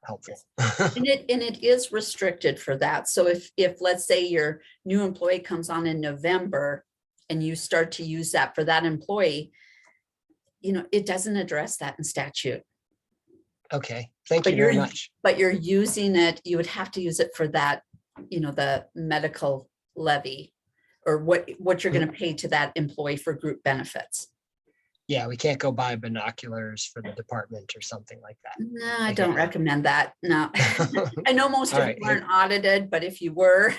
helpful. And it is restricted for that. So if let's say your new employee comes on in November and you start to use that for that employee, it doesn't address that in statute. Okay, thank you very much. But you're using it, you would have to use it for that, the medical levy or what you're going to pay to that employee for group benefits. Yeah, we can't go buy binoculars for the department or something like No, I don't Again. recommend that. No. that. I know most All of right. you aren't audited, but if you were,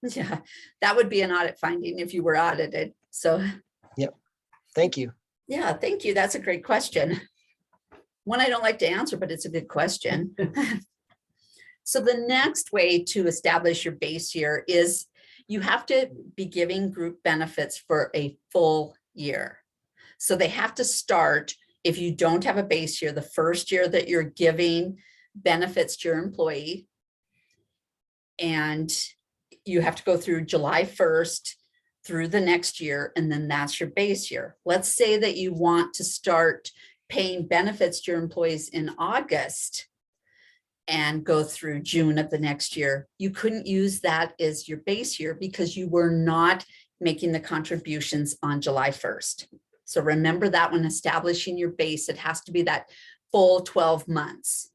yeah, that would be an audit finding if you were audited. So, Thank you. yeah, thank you. That's a great question. One I don't like to answer, but it's a good question. So the next way to establish your base year is you have to be giving group benefits for a full year. So they have to start, if you don't have a base year, the first year that you're giving benefits to your employee. And you have to go through July 1st through the next year, and then that's your base year. Let's say that you want to start paying benefits to your employees in August and go through June of the next year. You couldn't use that as your base year because you were not making the contributions on July 1st. So remember that when establishing your base, it has to be that full 12 months.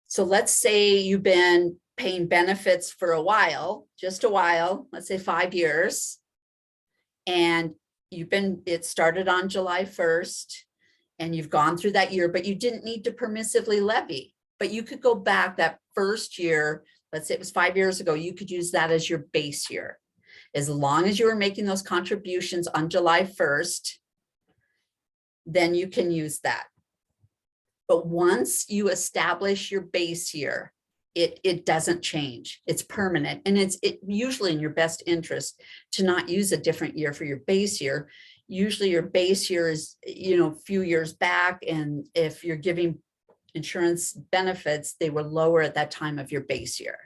So let's say you've been paying benefits for a while, just a while, let's say 5 years. And it started on July 1st and you've gone through that year, but you didn't need to permissively levy. But you could go back that first year, let's say it was 5 years ago, you could use that as your base year. As long as you were making those contributions on July 1st, then you can use that. But once you establish your base year, it doesn't change. It's permanent. And it's usually in your best interest to not use a different year for your base year. Usually your base year is, a few years back. And if you're giving insurance benefits, they were lower at that time of your base year.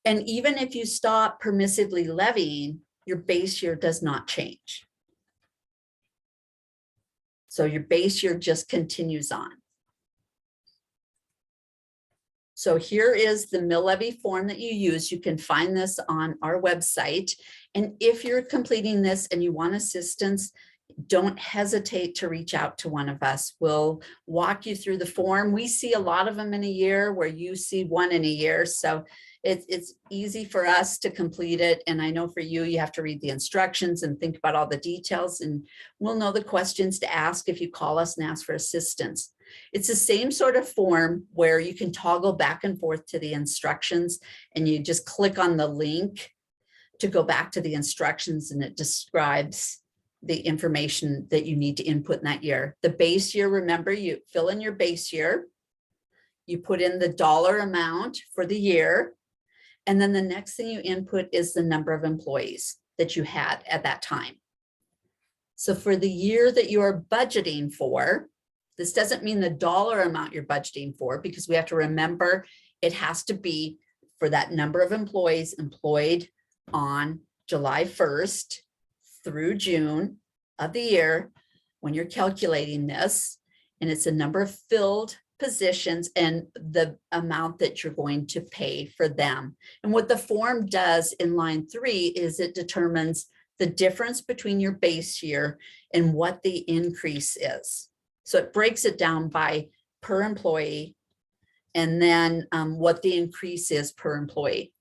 And even if you stop permissively levying, your base year does not change. So your base year just continues on. So here is the mill levy form that you use. You can find this on our website. And if you're completing this and you want assistance, don't hesitate to reach out to one of us. We'll walk you through the form. We see a lot of them in a year where you see one in a year. So it's easy for us to complete it. And I know for you, you have to read the instructions and think about all the details, and we'll know the questions to ask if you call us and ask for assistance. It's the same sort of form where you can toggle back and forth to the instructions, and you just click on the link to go back to the instructions, and it describes the information that you need to input in that year. The base year, remember, you fill in your base year, you put in the dollar amount for the year, and then the next thing you input is the number of employees that you had at that time. So for the year that you are budgeting for, this doesn't mean the dollar amount you're budgeting for, because we have to remember it has to be for that number of employees employed on July 1st through June of the year when you're calculating this, and it's a number of filled positions and the amount that you're going to pay for them. And what the form does in line 3 is it determines the difference between your base year and what the increase is. So it breaks it down by per employee and then what the increase is per employee.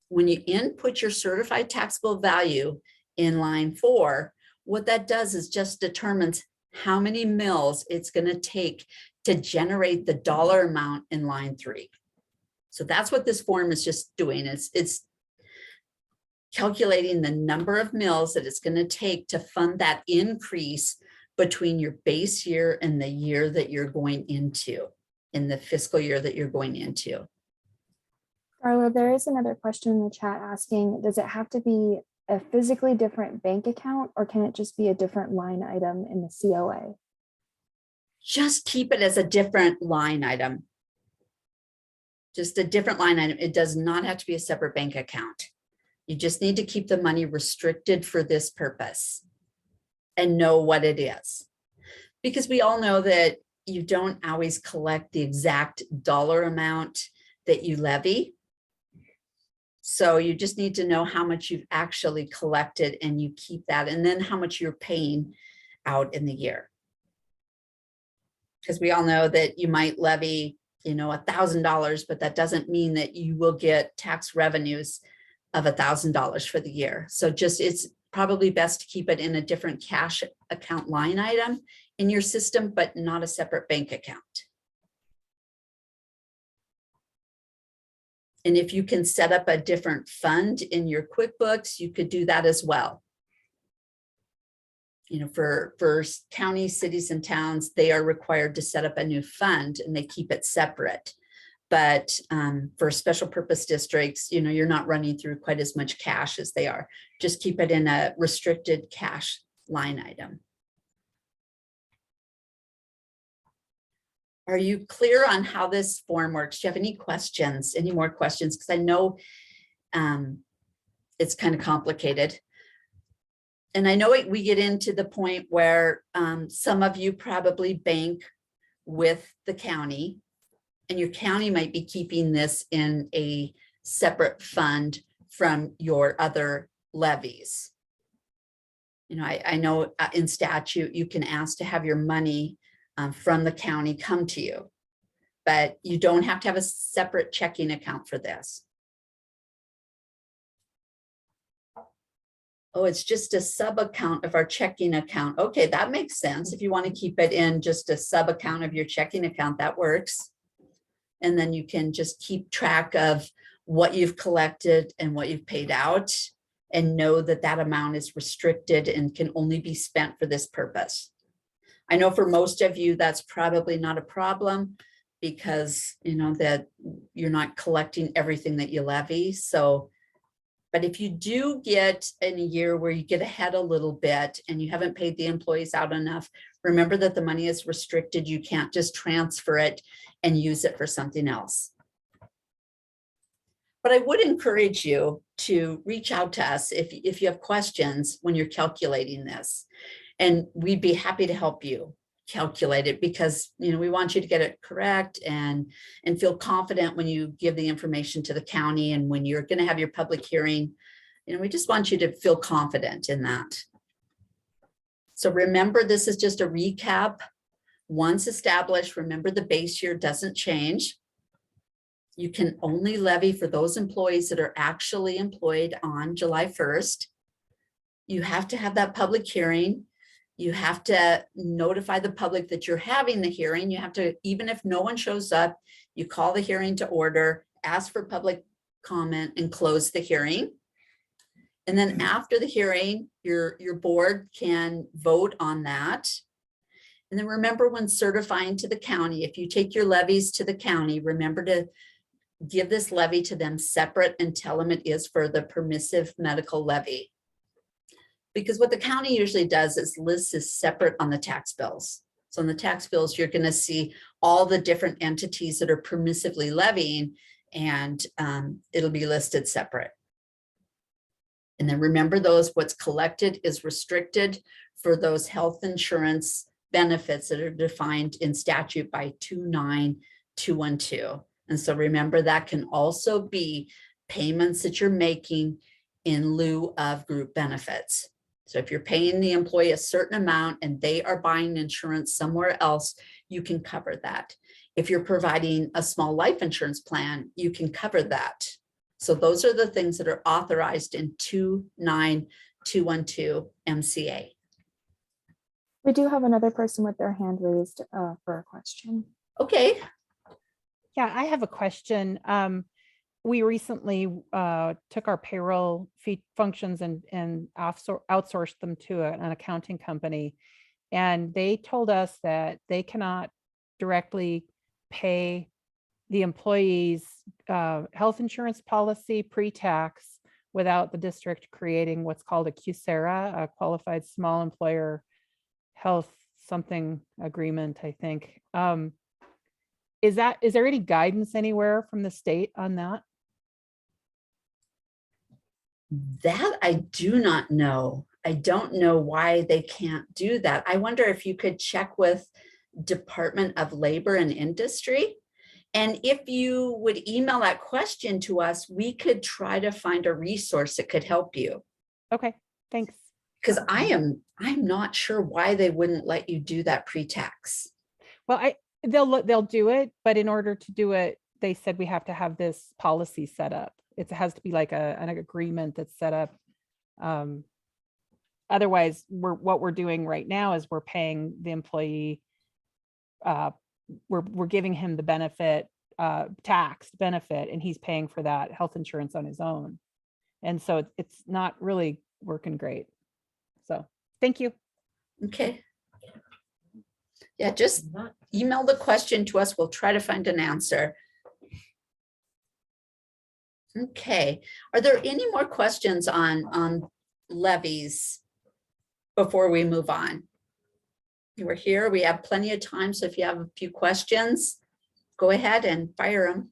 When you input your certified taxable value in line 4, what that does is just determines how many mills it's going to take to generate the dollar amount in line 3. So that's what this form is just doing. It's calculating the number of mills that it's going to take to fund that increase between your base year and the year that you're going into, in the fiscal year that you're going into. Darla, there is another question in the chat asking, does it have to be a physically different bank account, or can it just be a different line item in the COA? Just keep it as a different line item. Just a different line item. It does not have to be a separate bank account. You just need to keep the money restricted for this purpose and know what it is. Because we all know that you don't always collect the exact dollar amount that you levy. So you just need to know how much you've actually collected, and you keep that, and then how much you're paying out in the year. Because we all know that you might levy $1,000, but that doesn't mean that you will get tax revenues of $1,000 for the year. So just, it's probably best to keep it in a different cash account line item in your system, but not a separate bank account. And if you can set up a different fund in your QuickBooks, you could do that as well. For counties, cities, and towns, they are required to set up a new fund and they keep it separate. But for special purpose districts, you're not running through quite as much cash as they are. Just keep it in a restricted cash line item. Are you clear on how this form works? Do you have any questions, any more questions? Because I know it's kind of complicated. And I know we get into the point where some of you probably bank with the county, and your county might be keeping this in a separate fund from your other levies. I know in statute, you can ask to have your money from the county come to you, but you don't have to have a separate checking account for this. Oh, it's just a sub account of our checking account. Okay, that makes sense. If you want to keep it in just a sub account of your checking account, that works. And then you can just keep track of what you've collected and what you've paid out, and know that that amount is restricted and can only be spent for this purpose. I know for most of you, that's probably not a problem because that you're not collecting everything that you levy. So, but if you do get in a year where you get ahead a little bit and you haven't paid the employees out enough, remember that the money is restricted. You can't just transfer it and use it for something else. But I would encourage you to reach out to us if you have questions when you're calculating this. And we'd be happy to help you calculate it because we want you to get it correct and feel confident when you give the information to the county and when you're going to have your public hearing. We just want you to feel confident in that. So remember, this is just a recap. Once established, remember the base year doesn't change. You can only levy for those employees that are actually employed on July 1st. You have to have that public hearing. You have to notify the public that you're having the hearing. You have to, even if no one shows up, you call the hearing to order, ask for public comment, and close the hearing. And then after the hearing, your board can vote on that. And then remember, when certifying to the county, if you take your levies to the county, remember to give this levy to them separate and tell them it is for the permissive medical levy. Because what the county usually does is lists is separate on the tax bills. So on the tax bills, you're going to see all the different entities that are permissively levying, and it'll be listed separate. And then remember, what's collected is restricted for those health insurance benefits that are defined in statute by 29212. And so remember, that can also be payments that you're making in lieu of group benefits. So if you're paying the employee a certain amount and they are buying insurance somewhere else, you can cover that. If you're providing a small life insurance plan, you can cover that. So those are the things that are authorized in 29212 MCA. We do have another person with their hand raised for a question. Okay. Yeah, I have a question. We recently took our payroll fee functions and outsourced them to an accounting company. And they told us that they cannot directly pay the employees' health insurance policy pre-tax without the district creating what's called a QSERA, a qualified small employer health something agreement, I think. Is there any guidance anywhere from the state on that? That I do not know. I don't know why they can't do that. I wonder if you could check with Department of Labor and Industry. And if you would email that question to us, we could try to find a resource that could help you. Okay, thanks. Because I'm not sure why they wouldn't let you do that pre-tax. Well, They'll do it, but in order to do it, they said we have to have this policy set up. It has to be like an agreement that's set up. Otherwise, what we're doing right now is we're paying the employee, we're giving him the benefit, taxed benefit, and he's paying for that health insurance on his own. And so it's not really working great. So thank you. Okay. Yeah, just email the question to us. We'll try to find an answer. Okay. Are there any more questions on levies before we move on? We're here. We have plenty of time. So if you have a few questions, go ahead and fire them.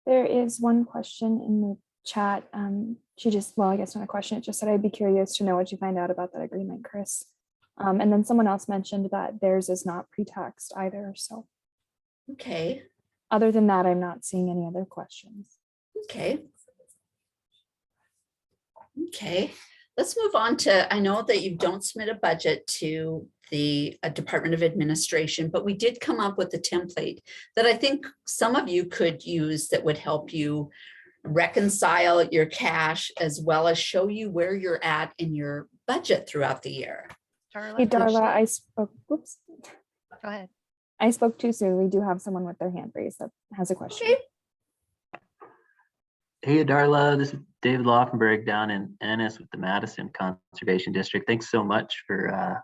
There is one question in the chat. She just, well, I guess not a question. It just said, I'd be curious to know what you find out about that agreement, Chris. And then someone else mentioned that theirs is not pre-taxed either. So Okay. other than that, I'm not seeing any other questions. Okay. Okay. Let's move on to, I know that you don't submit a budget to the Department of Administration, but we did come up with a template that I think some of you could use that would help you reconcile your cash as well as show you where you're at in your budget throughout the year. Darla, Hey, Darla, I spoke, whoops. go ahead. I spoke too soon. We do have someone with their hand raised that has a question. Okay. Hey, Darla, this is David Laufenberg down in Ennis with the Madison Conservation District. Thanks so much for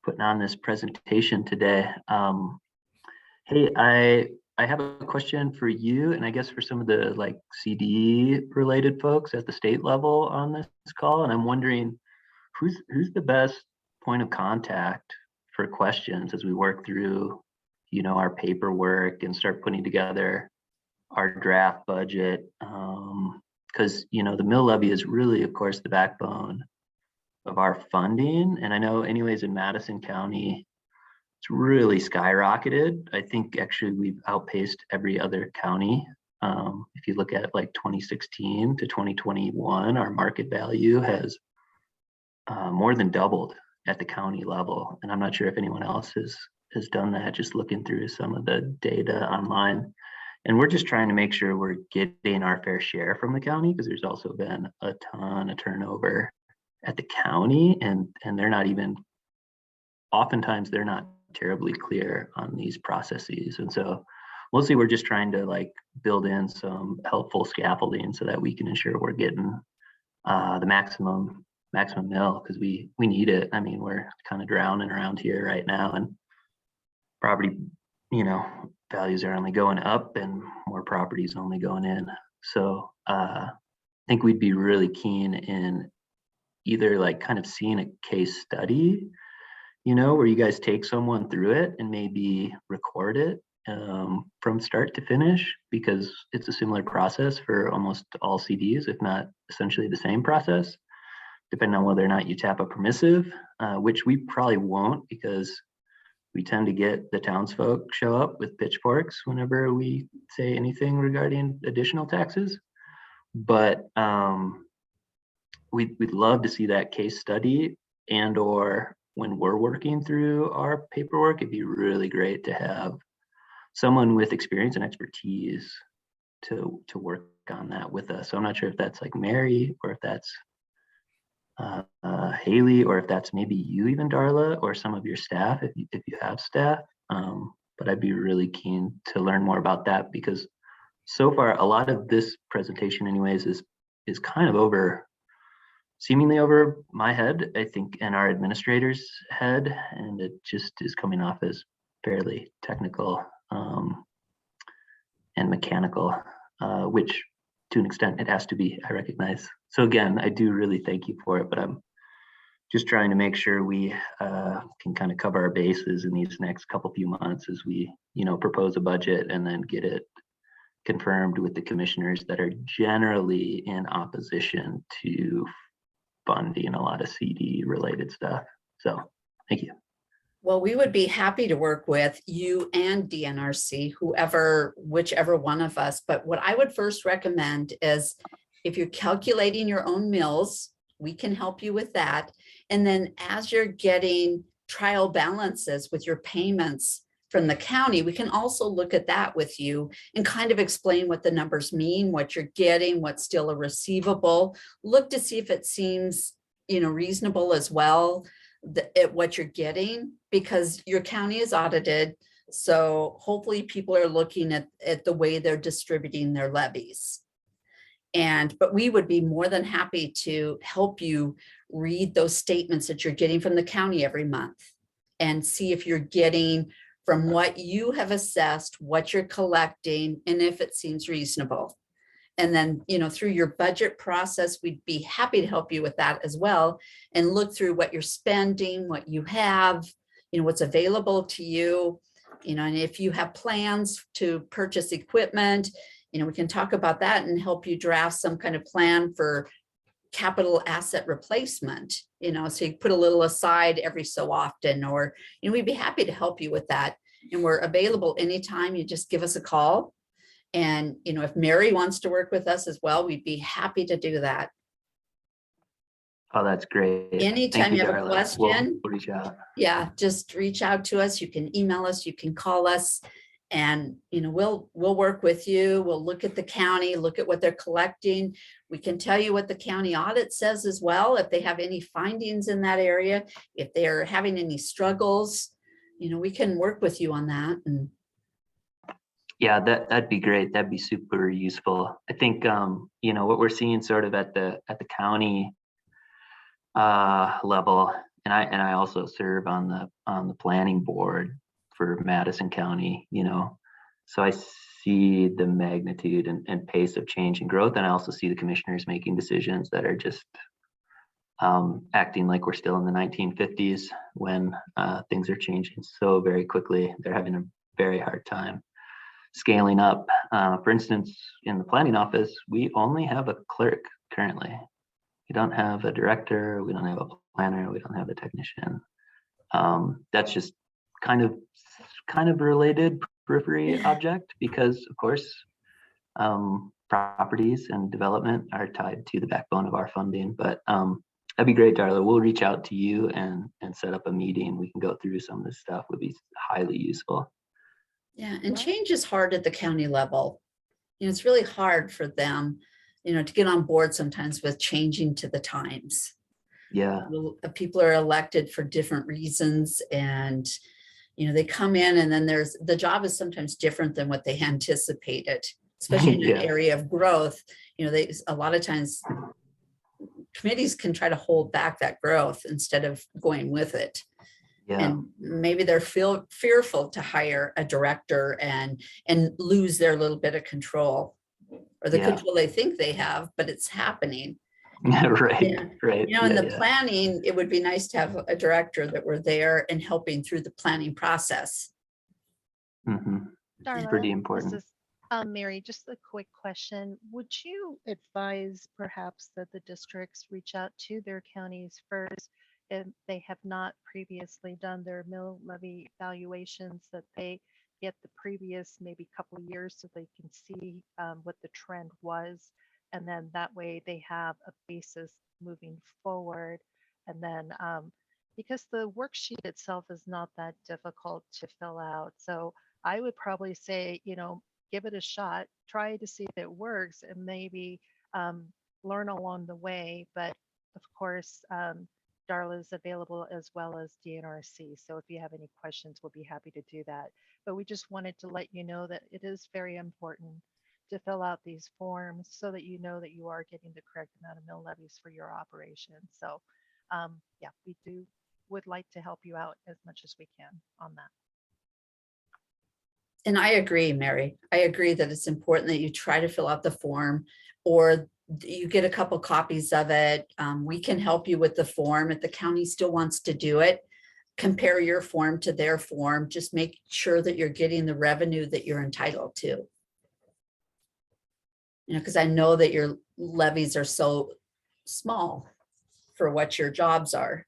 putting on this presentation today. Hey, I have a question for you, and I guess for some of the like CD related folks at the state level on this call, and I'm wondering who's the best point of contact for questions as we work through, you know, our paperwork and start putting together our draft budget, because you know the mill levy is really, of course, the backbone of our funding. And I know anyways in Madison County, it's really skyrocketed. I think actually we've outpaced every other county. If you look at like 2016 to 2021, our market value has more than doubled at the county level. And I'm not sure if anyone else has done that, just looking through some of the data online. And we're just trying to make sure we're getting our fair share from the county, because there's also been a ton of turnover at the county, and they're not even, oftentimes they're not terribly clear on these processes. And so mostly we're just trying to like build in some helpful scaffolding so that we can ensure we're getting the maximum mill, because we need it. I mean, we're kind of drowning around here right now, and property, you know, values are only going up and more properties only going in. So I think we'd be really keen in either like kind of seeing a case study, you know, where you guys take someone through it and maybe record it from start to finish, because it's a similar process for almost all CDs, if not essentially the same process, depending on whether or not you tap a permissive, which we probably won't, because we tend to get the townsfolk show up with pitchforks whenever we say anything regarding additional taxes. But we'd love to see that case study, and or when we're working through our paperwork, it'd be really great to have someone with experience and expertise to work on that with us. So I'm not sure if that's like Mary, or if that's Haley, or if that's maybe you even, Darla, or some of your staff, if you have staff. But I'd be really keen to learn more about that, because so far a lot of this presentation anyways is kind of seemingly over my head, I think, and our administrator's head, and it just is coming off as fairly technical and mechanical, which to an extent it has to be, I recognize. So again, I do really thank you for it, but I'm just trying to make sure we can kind of cover our bases in these next few months as we, you know, propose a budget and then get it confirmed with the commissioners that are generally in opposition to funding a lot of CD related stuff. So thank you. Well, we would be happy to work with you and DNRC, whichever one of us. But what I would first recommend is, if you're calculating your own mills, we can help you with that. And then as you're getting trial balances with your payments from the county, we can also look at that with you and kind of explain what the numbers mean, what you're getting, what's still a receivable. Look to see if it seems, reasonable as well, at what you're getting, because your county is audited. So hopefully people are looking at the way they're distributing their levies. But we would be more than happy to help you read those statements that you're getting from the county every month and see if you're getting from what you have assessed, what you're collecting, and if it seems reasonable. And then, through your budget process, we'd be happy to help you with that as well, and look through what you're spending, what you have, what's available to you, and if you have plans to purchase equipment, we can talk about that and help you draft some kind of plan for capital asset replacement, so you put a little aside every so often, or, we'd be happy to help you with that. And we're available anytime. You just give us a call. And, if Mary wants to work with us as well, we'd be happy to do that. Oh, that's great. Anytime Thank you have a Darla. question, We'll reach out. yeah, just reach out to us. You can email us, you can call us, and, we'll work with you. We'll look at the county, look at what they're collecting. We can tell you what the county audit says as well, if they have any findings in that area, if they're having any struggles, we can work with you on that. And Yeah, that'd be great. That'd be super useful. I think what we're seeing sort of at the county level, and I also serve on the planning board for Madison County, so I see the magnitude and pace of change and growth, and I also see the commissioners making decisions that are just acting like we're still in the 1950s when things are changing so very quickly. They're having a very hard time scaling up. For instance, in the planning office, we only have a clerk currently. We don't have a director, we don't have a planner, we don't have a technician. That's just kind of related periphery object, because of course properties and development are tied to the backbone of our funding. But that'd be great, Darla. We'll reach out to you and set up a meeting. We can go through some of this stuff. Would be highly useful. yeah, and change is hard at the county level. It's really hard for them, to get on board sometimes with changing to the times. Yeah. People are elected for different reasons, and they come in, and then the job is sometimes different than what they anticipated, especially in Yeah. an area of growth. A lot of times committees can try to hold back that growth instead of going with it. Yeah. And maybe they're fearful to hire a director and lose their little bit of control, or the control they think they have, but it's happening. Right. Yeah. Right. In the planning, it would be nice to have a director that were there and helping through the planning process. Mm-hmm. Darla, Pretty important. This is Mary, just a quick question. Would you advise perhaps that the districts reach out to their counties first if they have not previously done their mill levy evaluations, that they get the previous maybe couple of years so they can see what the trend was, and then that way they have a basis moving forward. And then because the worksheet itself is not that difficult to fill out, so I would probably say, give it a shot, try to see if it works, and maybe learn along the way. But of course, Darla is available as well as DNRC. So if you have any questions, we'll be happy to do that. But we just wanted to let you know that it is very important to fill out these forms so that you know that you are getting the correct amount of mill levies for your operation. So yeah, we would like to help you out as much as we can on that. And I agree, Mary. I agree that it's important that you try to fill out the form, or you get a couple copies of it. We can help you with the form if the county still wants to do it. Compare your form to their form. Just make sure that you're getting the revenue that you're entitled to. Because I know that your levies are so small for what your jobs are.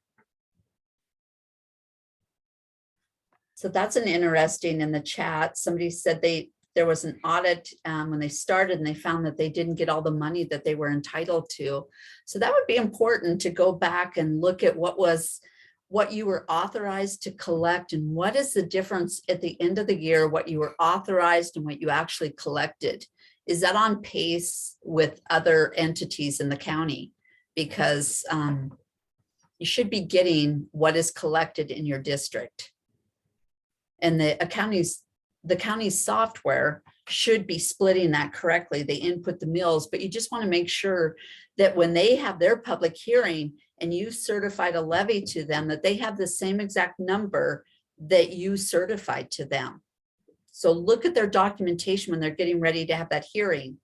So that's an interesting in the chat. Somebody said they there was an audit when they started, and they found that they didn't get all the money that they were entitled to. So that would be important to go back and look at what you were authorized to collect, and what is the difference at the end of the year, what you were authorized and what you actually collected. Is that on pace with other entities in the county? Because you should be getting what is collected in your district. And the county's software should be splitting that correctly. They input the mills, but you just want to make sure that when they have their public hearing and you certified a levy to them, that they have the same exact number that you certified to them. So look at their documentation when they're getting ready to have that hearing.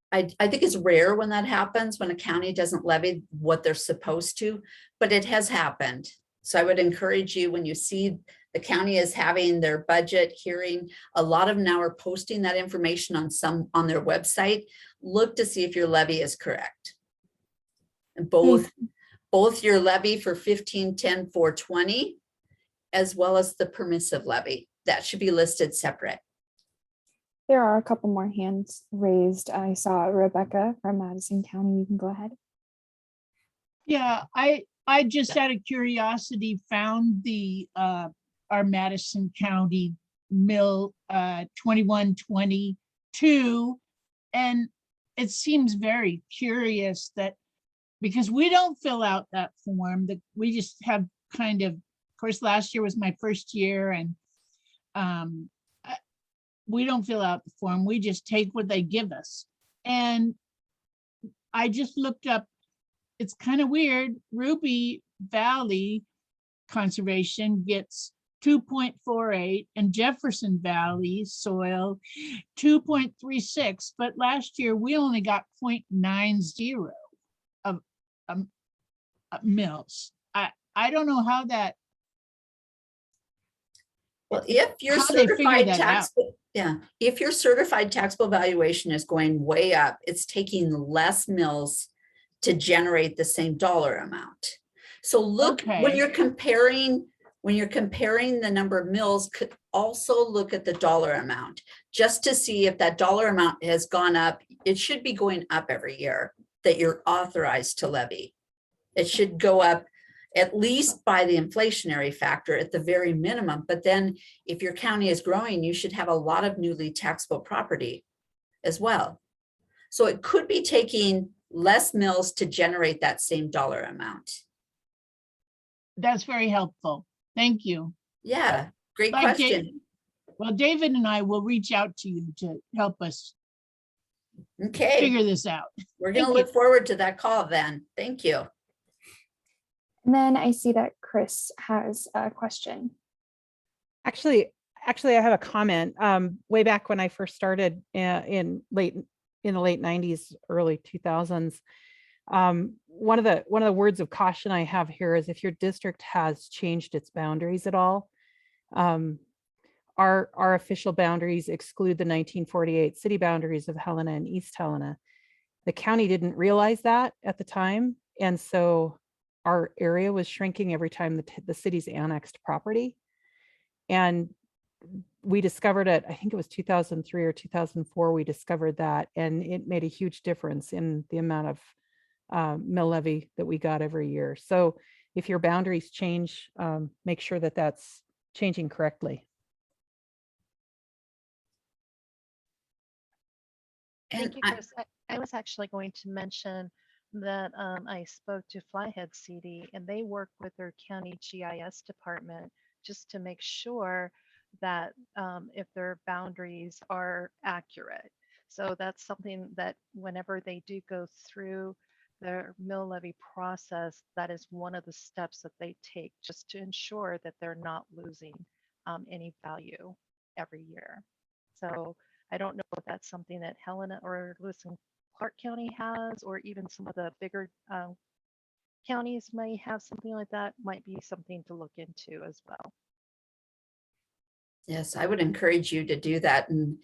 I think it's rare when that happens, when a county doesn't levy what they're supposed to, but it has happened. So I would encourage you, when you see the county is having their budget hearing, a lot of them now are posting that information on their website. Look to see if your levy is correct. And both your levy for 15-10-420, as well as the permissive levy, that should be listed separate. There are a couple more hands raised. I saw Rebecca from Madison County. You can go ahead. Yeah, I just out of curiosity found the our Madison County mill 2122, and it seems very curious that, because we don't fill out that form, that we just have kind of course, last year was my first year, and we don't fill out the form. We just take what they give us. And I just looked up, it's kind of weird. Ruby Valley Conservation gets 2.48 and Jefferson Valley Soil 2.36. But last year we only got 0.90 of mills. I don't know how that. Well, if your How they figure certified that taxable, if your certified taxable valuation is going way up, it's taking less mills to generate the same dollar amount. So look, when Okay. you're comparing the number of mills, could also look at the dollar amount just to see if that dollar amount has gone up. It should be going up every year that you're authorized to levy. It should go up at least by the inflationary factor at the very minimum. But then if your county is growing, you should have a lot of newly taxable property as well. So it could be taking less mills to generate that same dollar amount. That's very helpful. Thank you. Yeah, great Like Dave- question. Well, David and I will reach out to you to help us Okay, figure this out. we're gonna thank look forward to that call then. Thank you. And then I see that Chris has a question. Actually, I have a comment. Way back when I first started in the late 90s, early 2000s, one of the words of caution I have here is if your district has changed its boundaries at all. Our official boundaries exclude the 1948 city boundaries of Helena and East Helena. The county didn't realize that at the time, and so our area was shrinking every time the city's annexed property. And we discovered it, I think it was 2003 or 2004, we discovered that, and it made a huge difference in the amount of mill levy that we got every year. So if your boundaries change, make sure that that's changing correctly. Thank you, Chris. I was actually going to mention that I spoke to Flyhead CD, and they work with their county GIS department just to make sure that if their boundaries are accurate. So that's something that whenever they do go through their mill levy process, that is one of the steps that they take just to ensure that they're not losing any value every year. So I don't know if that's something that Helena or Lewis and Clark County has, or even some of the bigger counties may have something like that. Might be something to look into as well. Yes, I would encourage you to do that. And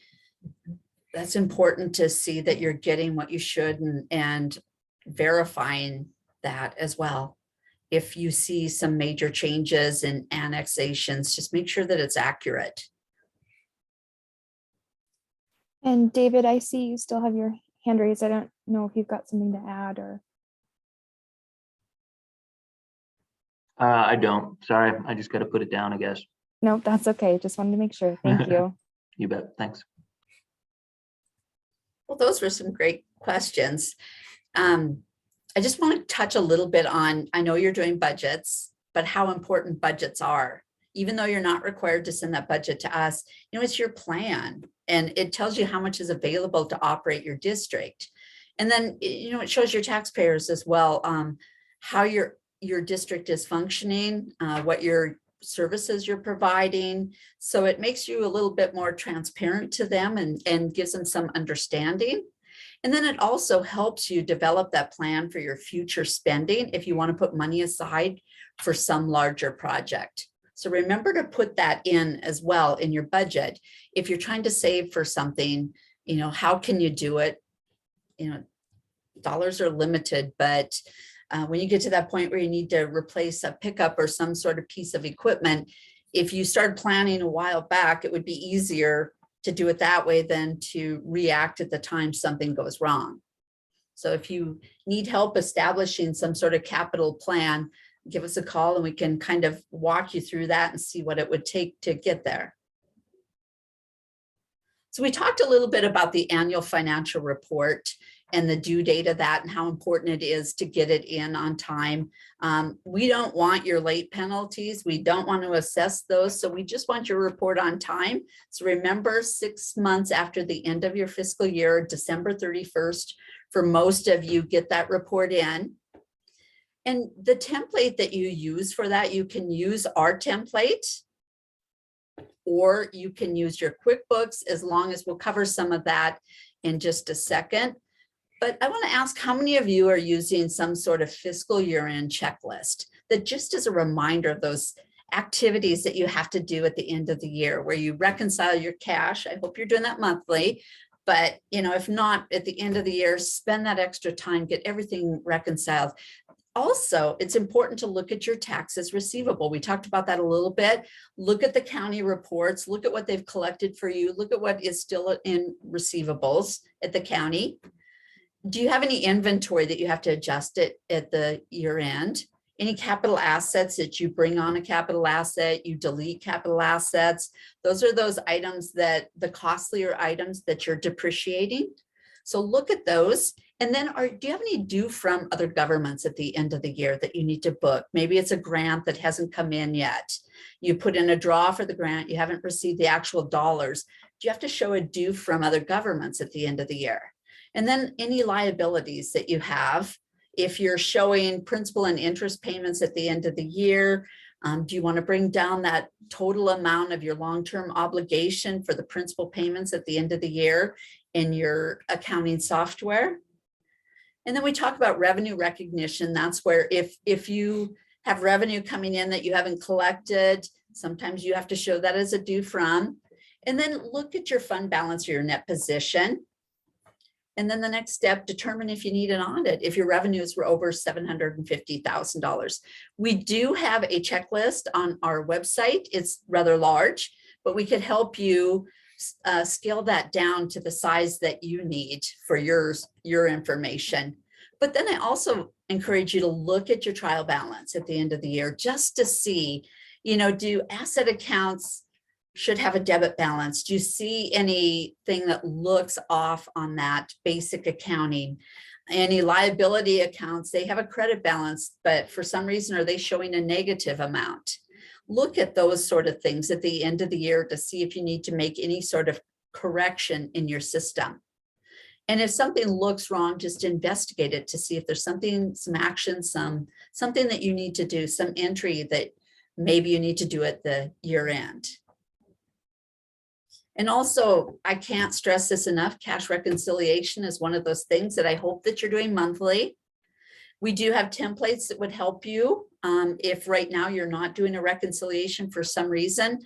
that's important to see that you're getting what you should and verifying that as well. if you see some major changes in annexations, just make sure that it's accurate. And David, I see you still have your hand raised. I don't know if you've got something to add or. I don't, sorry, I just got to put it down, I guess. No, that's okay. Just wanted to make sure. Thank you. You bet, thanks. Well, those were some great questions. I just want to touch a little bit on, I know you're doing budgets, but how important budgets are. Even though you're not required to send that budget to us, you know, it's your plan and it tells you how much is available to operate your district. And then, you know, it shows your taxpayers as well, how your district is functioning, what your services you're providing. So it makes you a little bit more transparent to them and gives them some understanding. And then it also helps you develop that plan for your future spending if you want to put money aside for some larger project. So remember to put that in as well in your budget. If you're trying to save for something, you know, how can you do it? You know, dollars are limited, but when you get to that point where you need to replace a pickup or some sort of piece of equipment, if you started planning a while back, it would be easier to do it that way than to react at the time something goes wrong. So if you need help establishing some sort of capital plan, give us a call and we can kind of walk you through that and see what it would take to get there. So we talked a little bit about the annual financial report and the due date of that and how important it is to get it in on time. We don't want your late penalties. We don't want to assess those. So we just want your report on time. So remember, 6 months after the end of your fiscal year, December 31st, for most of you, get that report in. And the template that you use for that, you can use our template, or you can use your QuickBooks, as long as we'll cover some of that in just a second. But I want to ask, how many of you are using some sort of fiscal year-end checklist that just is a reminder of those activities that you have to do at the end of the year, where you reconcile your cash? I hope you're doing that monthly, but you know, if not, at the end of the year, spend that extra time, get everything reconciled. Also, it's important to look at your taxes receivable. We talked about that a little bit. Look at the county reports, look at what they've collected for you, look at what is still in receivables at the county. Do you have any inventory that you have to adjust it at the year end? Any capital assets that you bring on a capital asset, you delete capital assets? Those are those items that the costlier items that you're depreciating. So look at those. And then do you have any due from other governments at the end of the year that you need to book? Maybe it's a grant that hasn't come in yet. You put in a draw for the grant, you haven't received the actual dollars. Do you have to show a due from other governments at the end of the year? And then any liabilities that you have, if you're showing principal and interest payments at the end of the year, do you want to bring down that total amount of your long-term obligation for the principal payments at the end of the year in your accounting software? And then we talk about revenue recognition. That's where if you have revenue coming in that you haven't collected, sometimes you have to show that as a due from. And then look at your fund balance or your net position. And then the next step, determine if you need an audit, if your revenues were over $750,000. We do have a checklist on our website. It's rather large, but we could help you scale that down to the size that you need for your information. But then I also encourage you to look at your trial balance at the end of the year, just to see, you know, do asset accounts should have a debit balance? Do you see anything that looks off on that basic accounting? Any liability accounts, they have a credit balance, but for some reason, are they showing a negative amount? Look at those sort of things at the end of the year to see if you need to make any sort of correction in your system. And if something looks wrong, just investigate it to see if there's something, some action, something that you need to do, some entry that maybe you need to do at the year end. And also, I can't stress this enough, cash reconciliation is one of those things that I hope that you're doing monthly. We do have templates that would help you. If right now you're not doing a reconciliation for some reason,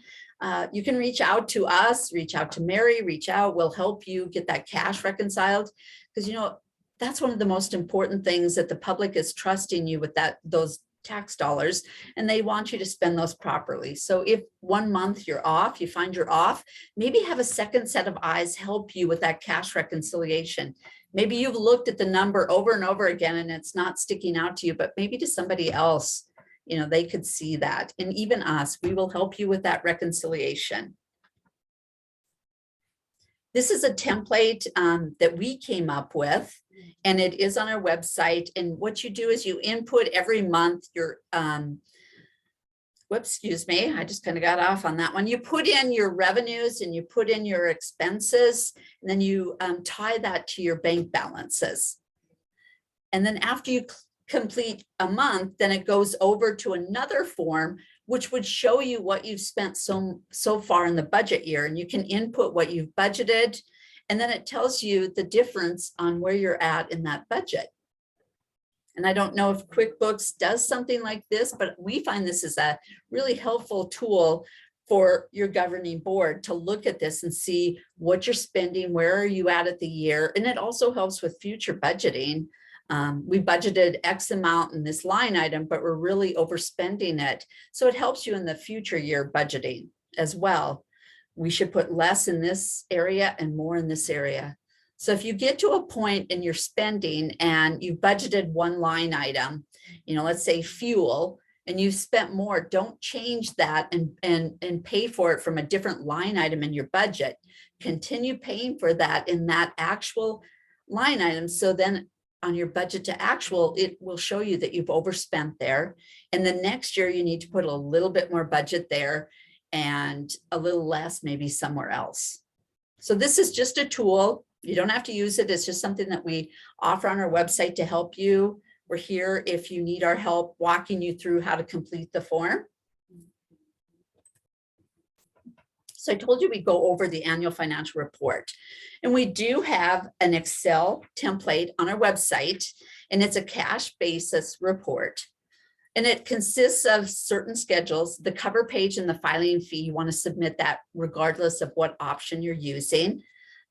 you can reach out to us, reach out to Mary, we'll help you get that cash reconciled. Because, you know, that's one of the most important things, that the public is trusting you with those tax dollars, and they want you to spend those properly. So if 1 month you're off, you find you're off, maybe have a second set of eyes help you with that cash reconciliation. Maybe you've looked at the number over and over again and it's not sticking out to you, but maybe to somebody else, you know, they could see that. And even us, we will help you with that reconciliation. This is a template that we came up with, and it is on our website. And what you do is you input every month your, whoops, excuse me, I just kind of got off on that one. You put in your revenues and you put in your expenses, and then you tie that to your bank balances. And then after you complete a month, then it goes over to another form, which would show you what you've spent so far in the budget year. And you can input what you've budgeted, and then it tells you the difference on where you're at in that budget. And I don't know if QuickBooks does something like this, but we find this is a really helpful tool for your governing board to look at this and see what you're spending, where are you at the year. And it also helps with future budgeting. We budgeted X amount in this line item, but we're really overspending it. So it helps you in the future year budgeting as well. We should put less in this area and more in this area. So if you get to a point in your spending and you budgeted one line item, you know, let's say fuel, and you've spent more, don't change that and pay for it from a different line item in your budget. Continue paying for that in that actual line item. So then on your budget to actual, it will show you that you've overspent there. And the next year you need to put a little bit more budget there and a little less maybe somewhere else. So this is just a tool. You don't have to use it. It's just something that we offer on our website to help you. We're here if you need our help walking you through how to complete the form. So I told you we go over the annual financial report, and we do have an Excel template on our website, and it's a cash basis report. And it consists of certain schedules, the cover page and the filing fee. You want to submit that regardless of what option you're using.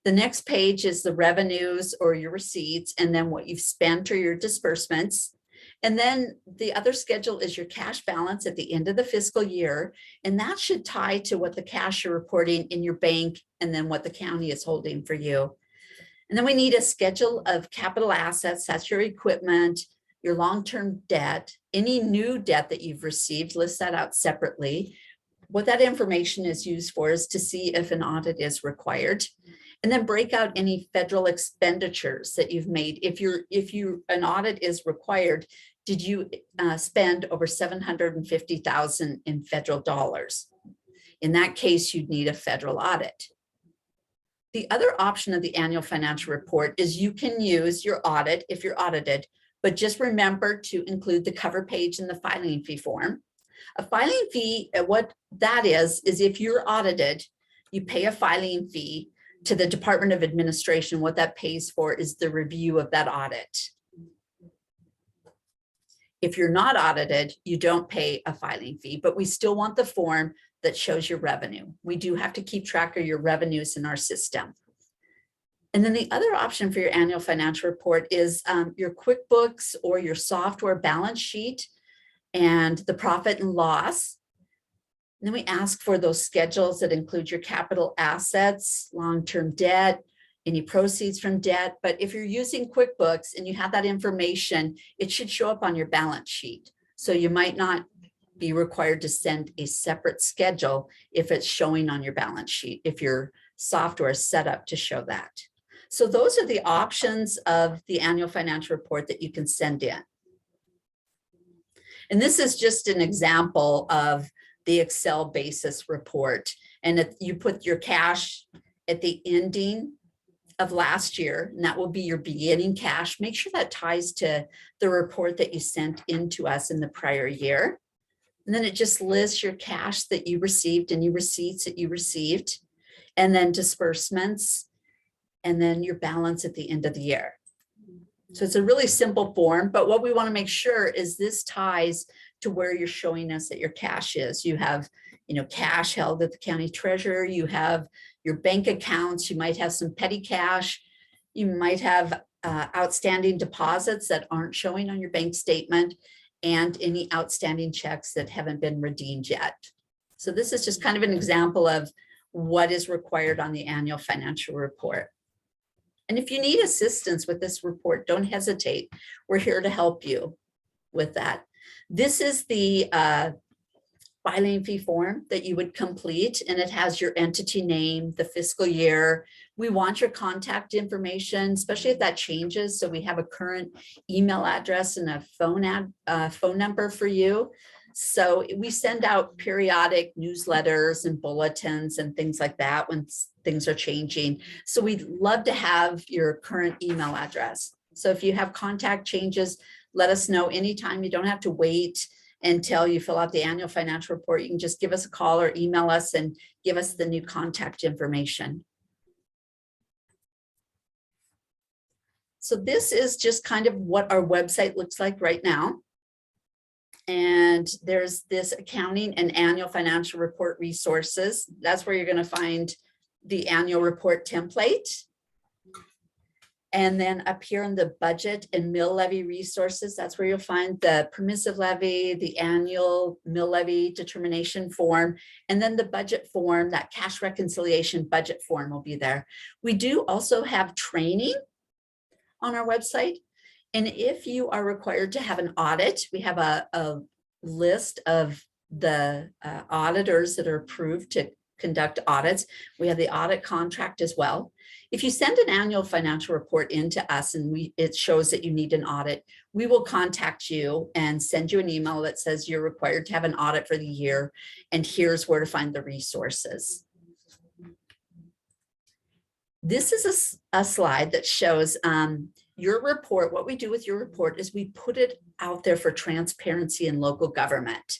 The next page is the revenues or your receipts, and then what you've spent or your disbursements. And then the other schedule is your cash balance at the end of the fiscal year. And that should tie to what the cash you're reporting in your bank and then what the county is holding for you. And then we need a schedule of capital assets. That's your equipment, your long-term debt, any new debt that you've received, list that out separately. What that information is used for is to see if an audit is required. And then break out any federal expenditures that you've made. If an audit is required, did you spend over $750,000 in federal dollars? In that case, you'd need a federal audit. The other option of the annual financial report is you can use your audit if you're audited, but just remember to include the cover page in the filing fee form. A filing fee, what that is if you're audited, you pay a filing fee to the Department of Administration. What that pays for is the review of that audit. If you're not audited, you don't pay a filing fee, but we still want the form that shows your revenue. We do have to keep track of your revenues in our system. And then the other option for your annual financial report is your QuickBooks or your software balance sheet and the profit and loss. And then we ask for those schedules that include your capital assets, long-term debt, any proceeds from debt. But if you're using QuickBooks and you have that information, it should show up on your balance sheet. So you might not be required to send a separate schedule if it's showing on your balance sheet, if your software is set up to show that. So those are the options of the annual financial report that you can send in. And this is just an example of the Excel basis report. And if you put your cash at the ending of last year, and that will be your beginning cash, make sure that ties to the report that you sent in to us in the prior year. And then it just lists your cash that you received, any receipts that you received, and then disbursements, and then your balance at the end of the year. So it's a really simple form, but what we want to make sure is this ties to where you're showing us that your cash is. You have, cash held at the county treasurer, you have your bank accounts, you might have some petty cash, you might have outstanding deposits that aren't showing on your bank statement, and any outstanding checks that haven't been redeemed yet. So this is just kind of an example of what is required on the annual financial report. And if you need assistance with this report, don't hesitate. We're here to help you with that. This is the filing fee form that you would complete, and it has your entity name, the fiscal year. We want your contact information, especially if that changes. So we have a current email address and a phone number for you. So we send out periodic newsletters and bulletins and things like that when things are changing. So we'd love to have your current email address. So if you have contact changes, let us know anytime. You don't have to wait until you fill out the annual financial report. You can just give us a call or email us and give us the new contact information. So this is just kind of what our website looks like right now. And there's this accounting and annual financial report resources. That's where you're going to find the annual report template. And then up here in the budget and mill levy resources, that's where you'll find the permissive levy, the annual mill levy determination form, and then the budget form, that cash reconciliation budget form will be there. We do also have training on our website. And if you are required to have an audit, we have a list of the auditors that are approved to conduct audits. We have the audit contract as well. If you send an annual financial report into us and it shows that you need an audit, we will contact you and send you an email that says you're required to have an audit for the year, and here's where to find the resources. This is a slide that shows your report. What we do with your report is we put it out there for transparency in local government.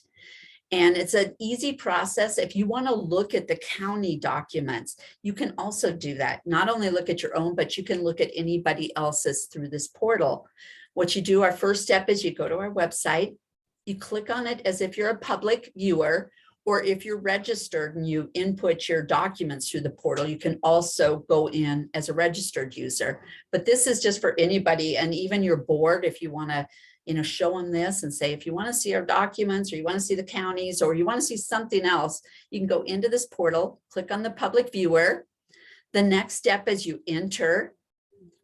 And it's an easy process. If you want to look at the county documents, you can also do that. Not only look at your own, but you can look at anybody else's through this portal. What you do, our first step is you go to our website, you click on it as if you're a public viewer, or if you're registered and you input your documents through the portal, you can also go in as a registered user. But this is just for anybody, and even your board, if you want to show them this and say, if you want to see our documents, or you want to see the counties, or you want to see something else, you can go into this portal, click on the public viewer. The next step is you enter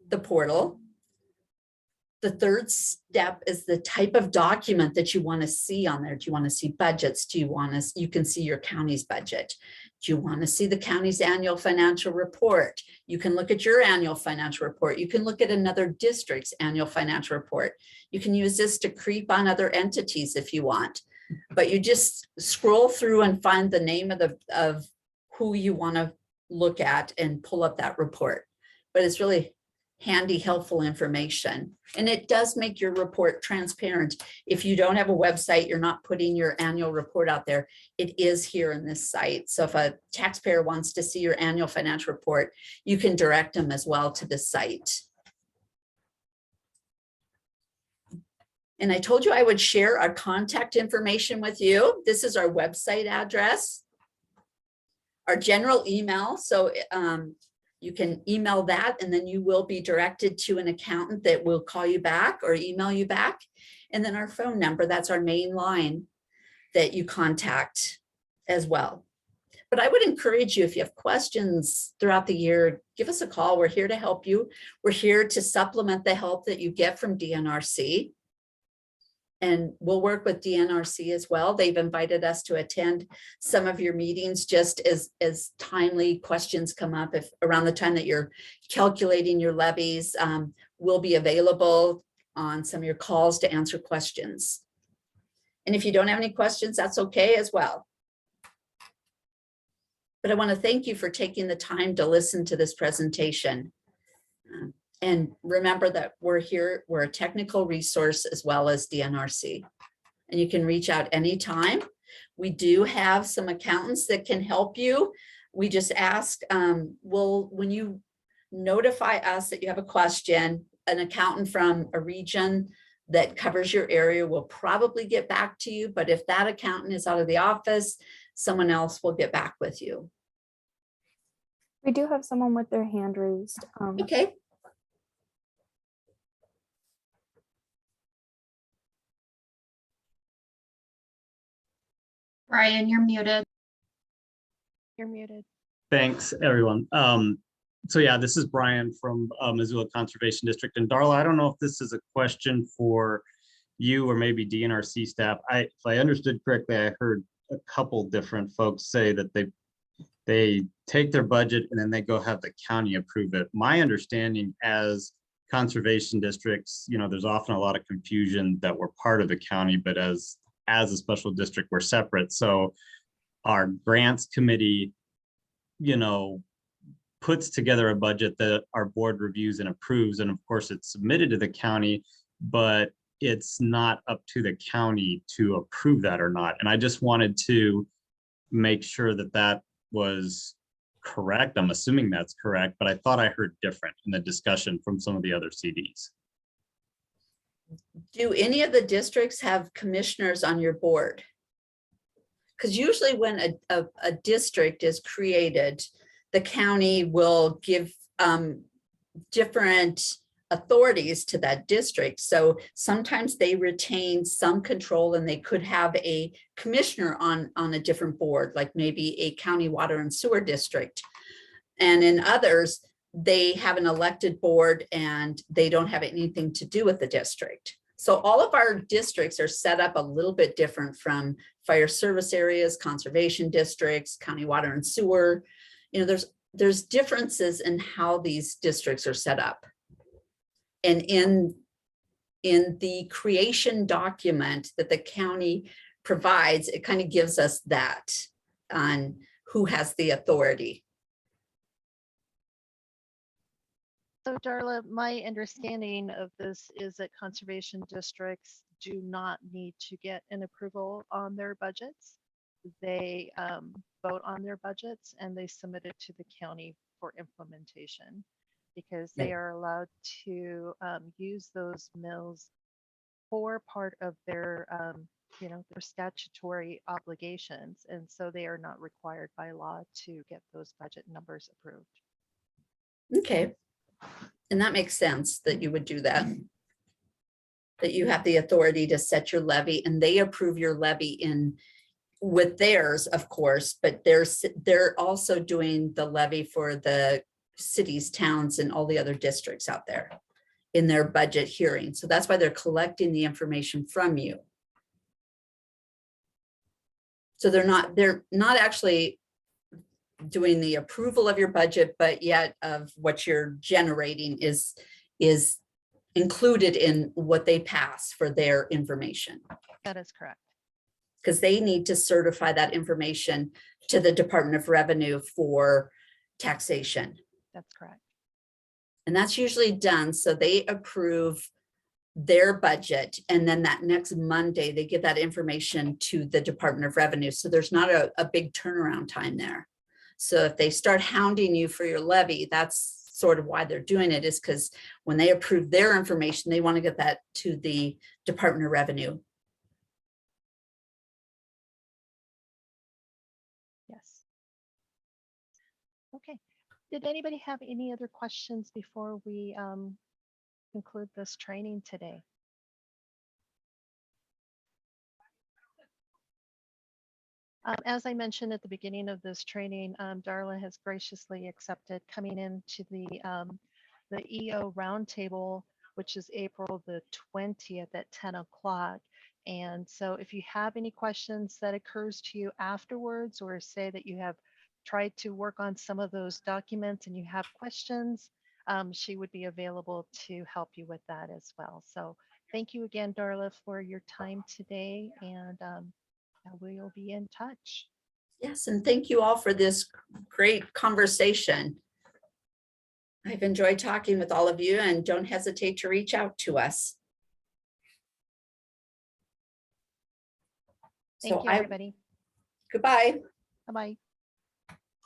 the portal. The third step is the type of document that you want to see on there. Do you want to see budgets? You can see your county's budget. Do you want to see the county's annual financial report? You can look at your annual financial report. You can look at another district's annual financial report. You can use this to creep on other entities if you want, but you just scroll through and find the name of who you want to look at and pull up that report. But it's really handy, helpful information. And it does make your report transparent. If you don't have a website, you're not putting your annual report out there, it is here in this site. So if a taxpayer wants to see your annual financial report, you can direct them as well to the site. And I told you I would share our contact information with you. This is our website address, our general email. So you can email that, and then you will be directed to an accountant that will call you back or email you back. And then our phone number, that's our main line that you contact as well. But I would encourage you, if you have questions throughout the year, give us a call. We're here to help you. We're here to supplement the help that you get from DNRC. And we'll work with DNRC as well. They've invited us to attend some of your meetings just as timely questions come up. If around the time that you're calculating your levies, we'll be available on some of your calls to answer questions. And if you don't have any questions, that's okay as well. But I want to thank you for taking the time to listen to this presentation. And remember that we're here, we're a technical resource as well as DNRC. And you can reach out anytime. We do have some accountants that can help you. We just ask, when you notify us that you have a question, an accountant from a region that covers your area will probably get back to you. But if that accountant is out of the office, someone else will get back with you. We do have someone with their hand raised. Okay. Brian, you're muted. You're muted. Thanks, everyone. So yeah, this is Brian from Missoula Conservation District. And Darla, I don't know if this is a question for you or maybe DNRC staff. If I understood correctly, I heard a couple different folks say that they take their budget and then they go have the county approve it. My understanding as conservation districts, there's often a lot of confusion that we're part of the county, but as a special district, we're separate. So our grants committee, puts together a budget that our board reviews and approves. And of course it's submitted to the county, but it's not up to the county to approve that or not. And I just wanted to make sure that that was correct. I'm assuming that's correct, but I thought I heard different in the discussion from some of the other CDs. Do any of the districts have commissioners on your board? Because usually when a district is created, the county will give different authorities to that district. So sometimes they retain some control and they could have a commissioner on a different board, like maybe a county water and sewer district. And in others, they have an elected board and they don't have anything to do with the district. So all of our districts are set up a little bit different from fire service areas, conservation districts, county water and sewer. There's differences in how these districts are set up. And in the creation document that the county provides, it kind of gives us that on who has the authority. So Darla, my understanding of this is that conservation districts do not need to get an approval on their budgets. They vote on their budgets and they submit it to the county for implementation because they are allowed to use those mills for part of their, their statutory obligations. And so they are not required by law to get those budget numbers approved. Okay. And that makes sense that you would do that. That you have the authority to set your levy and they approve your levy with theirs, of course, but they're also doing the levy for the cities, towns, and all the other districts out there in their budget hearing. So that's why they're collecting the information from you. So they're not actually doing the approval of your budget, but yet of what you're generating is included in what they pass for their information. That is correct. Because they need to certify that information to the Department of Revenue for taxation. That's correct. And that's usually done. So they approve their budget. And then that next Monday, they give that information to the Department of Revenue. So there's not a big turnaround time there. So if they start hounding you for your levy, that's sort of why they're doing it, is because when they approve their information, they want to get that to the Department of Revenue. Yes. Okay. Did anybody have any other questions before we conclude this training today? As I mentioned at the beginning of this training, Darla has graciously accepted coming into the EO roundtable, which is April the 20th at 10 o'clock. And so if you have any questions that occurs to you afterwards, or say that you have tried to work on some of those documents and you have questions, she would be available to help you with that as well. So thank you again, Darla, for your time today, and we'll be in touch. Yes, and thank you all for this great conversation. I've enjoyed talking with all of you, and don't hesitate to reach out to us. Thank you, everybody. Goodbye. Bye-bye.